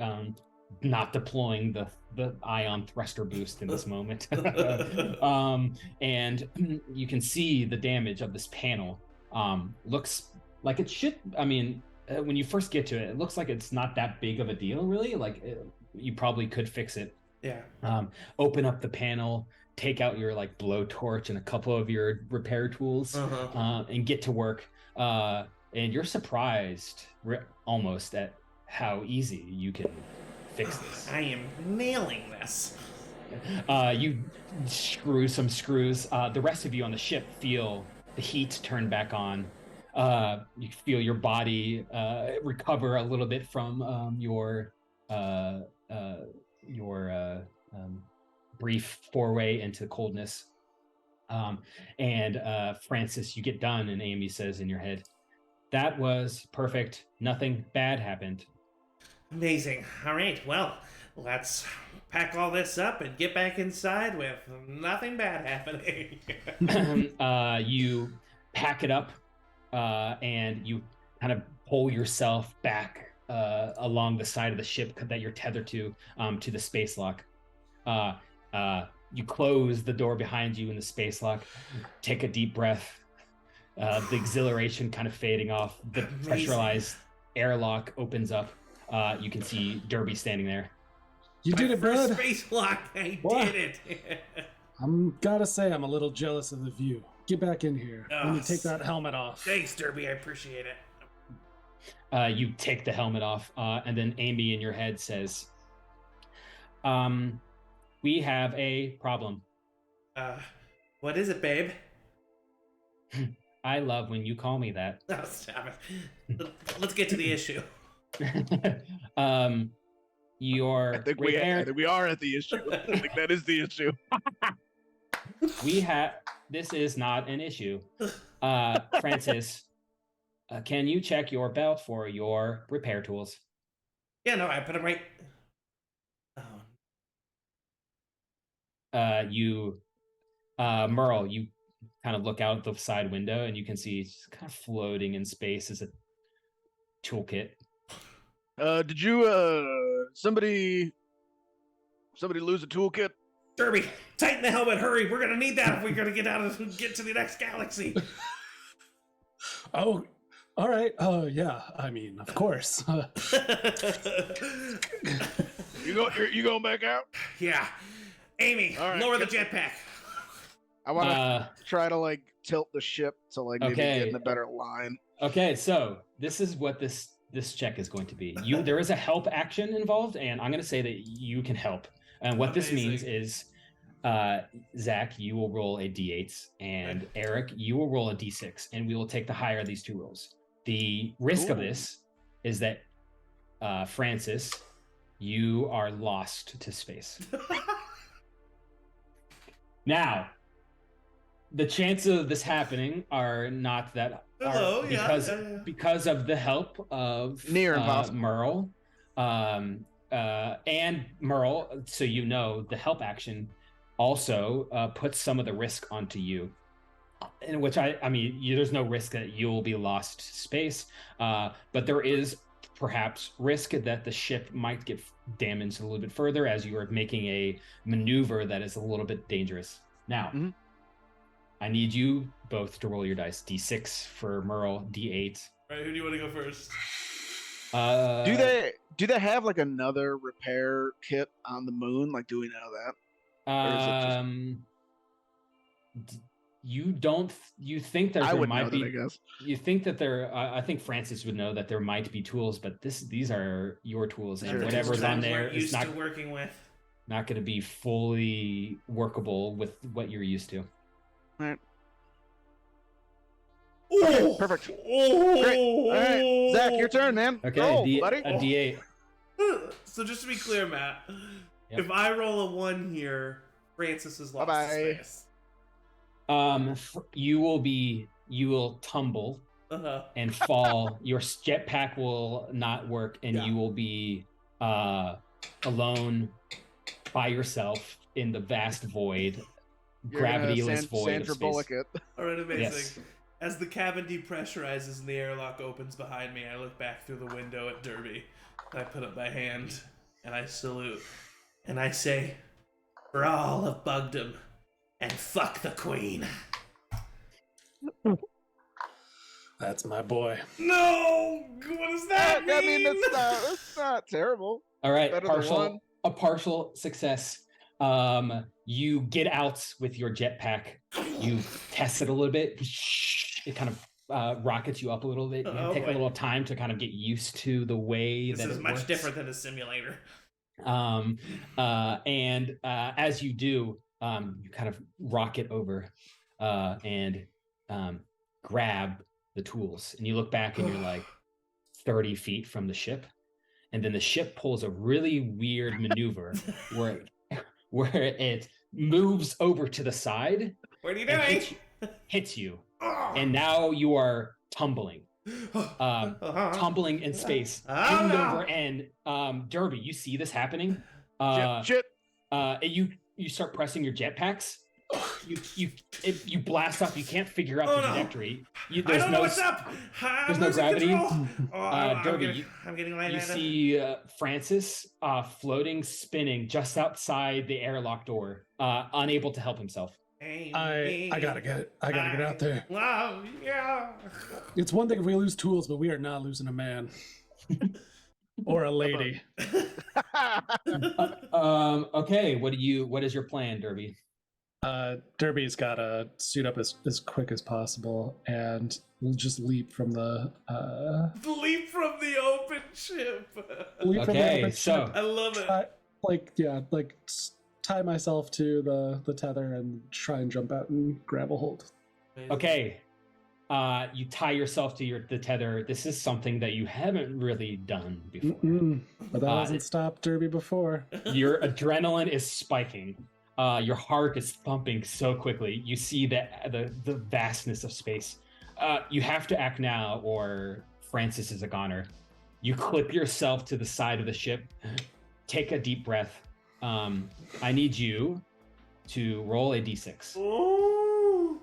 not deploying the ion thruster boost in this moment. And you can see the damage of this panel. Looks like it should. I mean, when you first get to it, it looks like it's not that big of a deal, really. Like you probably could fix it. Yeah. Open up the panel, take out your like blowtorch and a couple of your repair tools, and get to work. And you're surprised almost at how easy you can fix this. I am nailing this. You screw some screws. The rest of you on the ship feel the heat turn back on. You feel your body recover a little bit from your brief foray into coldness. And Francis, you get done, and Amy says in your head, "That was perfect. Nothing bad happened." Amazing. All right, well, let's pack all this up and get back inside with nothing bad happening. You pack it up, and you kind of pull yourself back along the side of the ship that you're tethered to the space lock. You close the door behind you in the space lock, take a deep breath, the exhilaration kind of fading off, the pressurized airlock opens up. You can see Derby standing there. You My did it, first bud. spacewalk. I What? did it. Gotta say, I'm a little jealous of the view. Get back in here. Let me take that helmet off. Thanks, Derby. I appreciate it. You take the helmet off, and then Amy in your head says, we have a problem. What is it, babe? I love when you call me that. Oh, stop it. Let's get to the issue. Your I think repair. we are at the issue. I think that is the issue. This is not an issue. Francis, can you check your belt for your repair tools? Yeah, no, I put them right. Oh. Merle, you kind of look out the side window and you can see it's kind of floating in space as a toolkit. Did you somebody lose a toolkit? Derby, tighten the helmet, hurry. We're gonna need that if we're gonna get to the next galaxy. Oh, all right. Oh, yeah. I mean, of course. You going back out? Yeah. Amy, All right, lower the jetpack. I want to try to like tilt the ship to like maybe get in a better line. Okay, so this is what this check is going to be. There is a help action involved, and I'm going to say that you can help. And what this means is, Zach, you will roll a d8, and Eric, you will roll a d6, and we will take the higher of these two rolls. The risk of this is that, Francis, you are lost to space. Now, the chances of this happening are not that because of the help of Near impossible. Merle, and Merle. So you know the help action also puts some of the risk onto you, in which I mean, there's no risk that you will be lost to space, but there is perhaps risk that the ship might get damaged a little bit further as you are making a maneuver that is a little bit dangerous. Now, I need you both to roll your dice. D6 for Merle, D8. Right, who do you want to go first? Do they have like another repair kit on the moon? Like, do we know that? Or is it just... You think that there might be? I guess. You think that there? I think Francis would know that there might be tools, but these are your tools, and whatever's on there is not working with. Not going to be fully workable with what you're used to. All right. Okay, perfect. Great. All right, Zach, your turn, man. Okay, roll, buddy. A D8. So just to be clear, Matt, Yep. if I roll a 1 here, Francis is lost to space. You will tumble and fall. Your jetpack will not work, and you will be alone by yourself in the vast void, gravityless void of space. All right, amazing. Yes. As the cabin depressurizes and the airlock opens behind me, I look back through the window at Derby. I put up my hand and I salute, and I say, "For all of Bugdom, and fuck the Queen." That's my boy. No, what does that mean? I mean, that's not terrible. All right, Better than one. A partial success. You get out with your jetpack. You test it a little bit. It kind of rockets you up a little bit. You take a little time to kind of get used to the way this that is it much works. different than a simulator. As you do, you kind of rocket over and grab the tools, and you look back and you're like 30 feet from the ship, and then the ship pulls a really weird maneuver where it moves over to the side. What are you doing? Hits you, and now you are tumbling. Tumbling in space, turned over, and Derby, you see this happening. Shit. You start pressing your jetpacks. You blast up. You can't figure out the trajectory. I don't know what's up. There's no gravity. Derby, I'm getting lightheaded. You see Francis floating, spinning just outside the airlock door, unable to help himself. I gotta get it. I gotta get out there. Wow, yeah. It's one thing if we lose tools, but we are not losing a man. or a lady. Okay, what is your plan, Derby? Derby's got to suit up as quick as possible, and we'll just leap from the Leap from the open ship. Okay, so I love it. tie myself to the tether and try and jump out and grab a hold. okay, you tie yourself to the tether. This is something that you haven't really done before. But that hasn't stopped Derby before. Your adrenaline is spiking. Your heart is thumping so quickly. You see the vastness of space. You have to act now, or Francis is a goner. You clip yourself to the side of the ship. Take a deep breath. I need you to roll a d6. Ooh.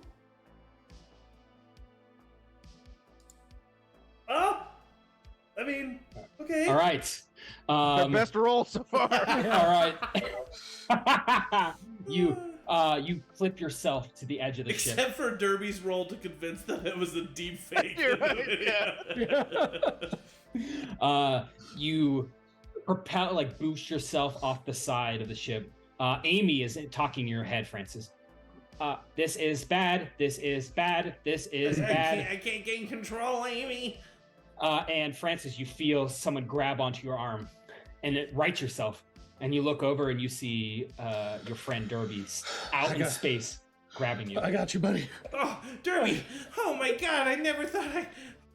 Oh, I mean, okay. All right. The best roll so far. All right. You clip yourself to the edge of the ship. Except for Derby's roll to convince them it was a deep fake. You're right, yeah. You propel, boost yourself off the side of the ship. Amy is talking in your head, Francis. This is bad. This is bad. This is bad. I can't gain control, Amy. And Francis, you feel someone grab onto your arm, and it rights yourself. And you look over and you see your friend Derby out in space, grabbing you. I got you, buddy. Oh, Derby! Oh my God! I never thought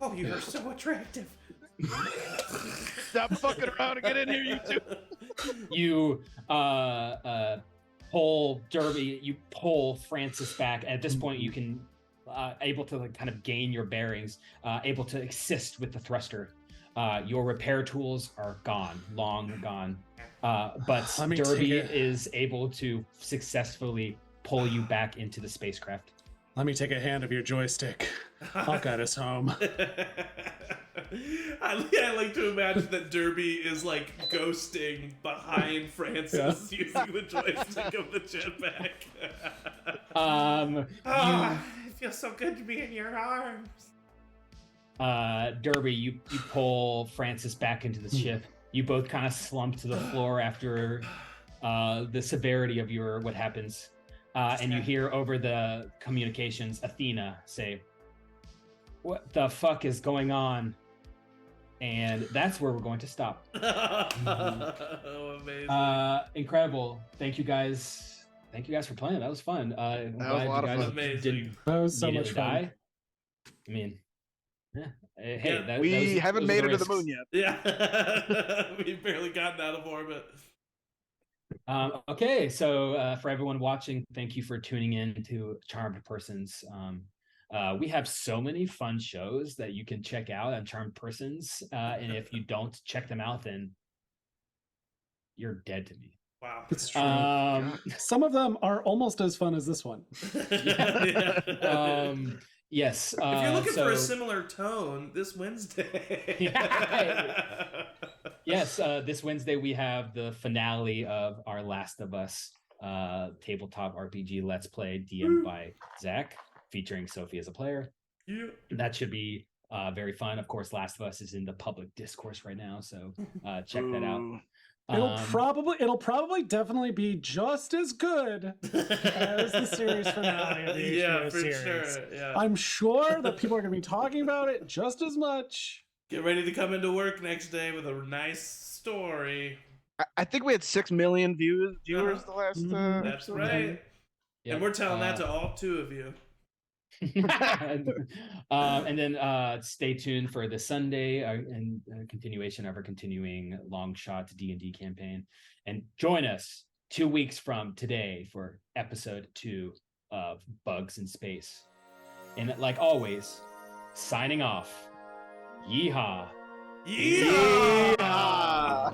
Oh, you are so attractive. Stop fucking around and get in here, you two. You pull Derby. You pull Francis back. At this point, you can able to kind of gain your bearings, able to assist with the thruster. Your repair tools are gone, long gone. But Derby is able to successly pull you back into the spacecraft. Let me take a hand of your joystick. I'll guide us home. I like to imagine that Derby is ghosting behind Francis using the joystick of the jetpack. It feels so good to be in your arms. Derby, you pull Francis back into the ship. You both kind of slump to the floor after the severity of what happens. And you hear over the communications Athena say, "What the fuck is going on?" And that's where we're going to stop. Oh, amazing. Incredible. Thank you guys for playing. That was fun. That was a lot of fun. Amazing. That was so much fun. I mean, hey, we haven't made it to the moon yet. Yeah. We've barely gotten out of orbit. Okay, so for everyone watching, thank you for tuning in to Charmed Persons. We have so many fun shows that you can check out on Charmed Persons, and if you don't check them out, then you're dead to me. Wow. It's true. Some of them are almost as fun as this one. Yes. If you're looking for a similar tone, this Wednesday. Yes, this Wednesday we have the finale of our Last of Us tabletop RPG Let's Play, DM'd by Zach, featuring Sophie as a player. Yeah. That should be very fun. Of course, Last of Us is in the public discourse right now, so check that out. It'll probably definitely be just as good as the series finale of the HBO series. Sure. Yeah. I'm sure that people are going to be talking about it just as much. Get ready to come into work next day with a nice story. I think we had 6 million viewers the last. That's right. Yep. And we're telling that to all 2 of you. And then stay tuned for the Sunday and continuation of our continuing Longshot D&D campaign, and join us 2 weeks from today for episode 2 of Bugs in Space. And like always, signing off. Yeehaw. Yeehaw! Yeah.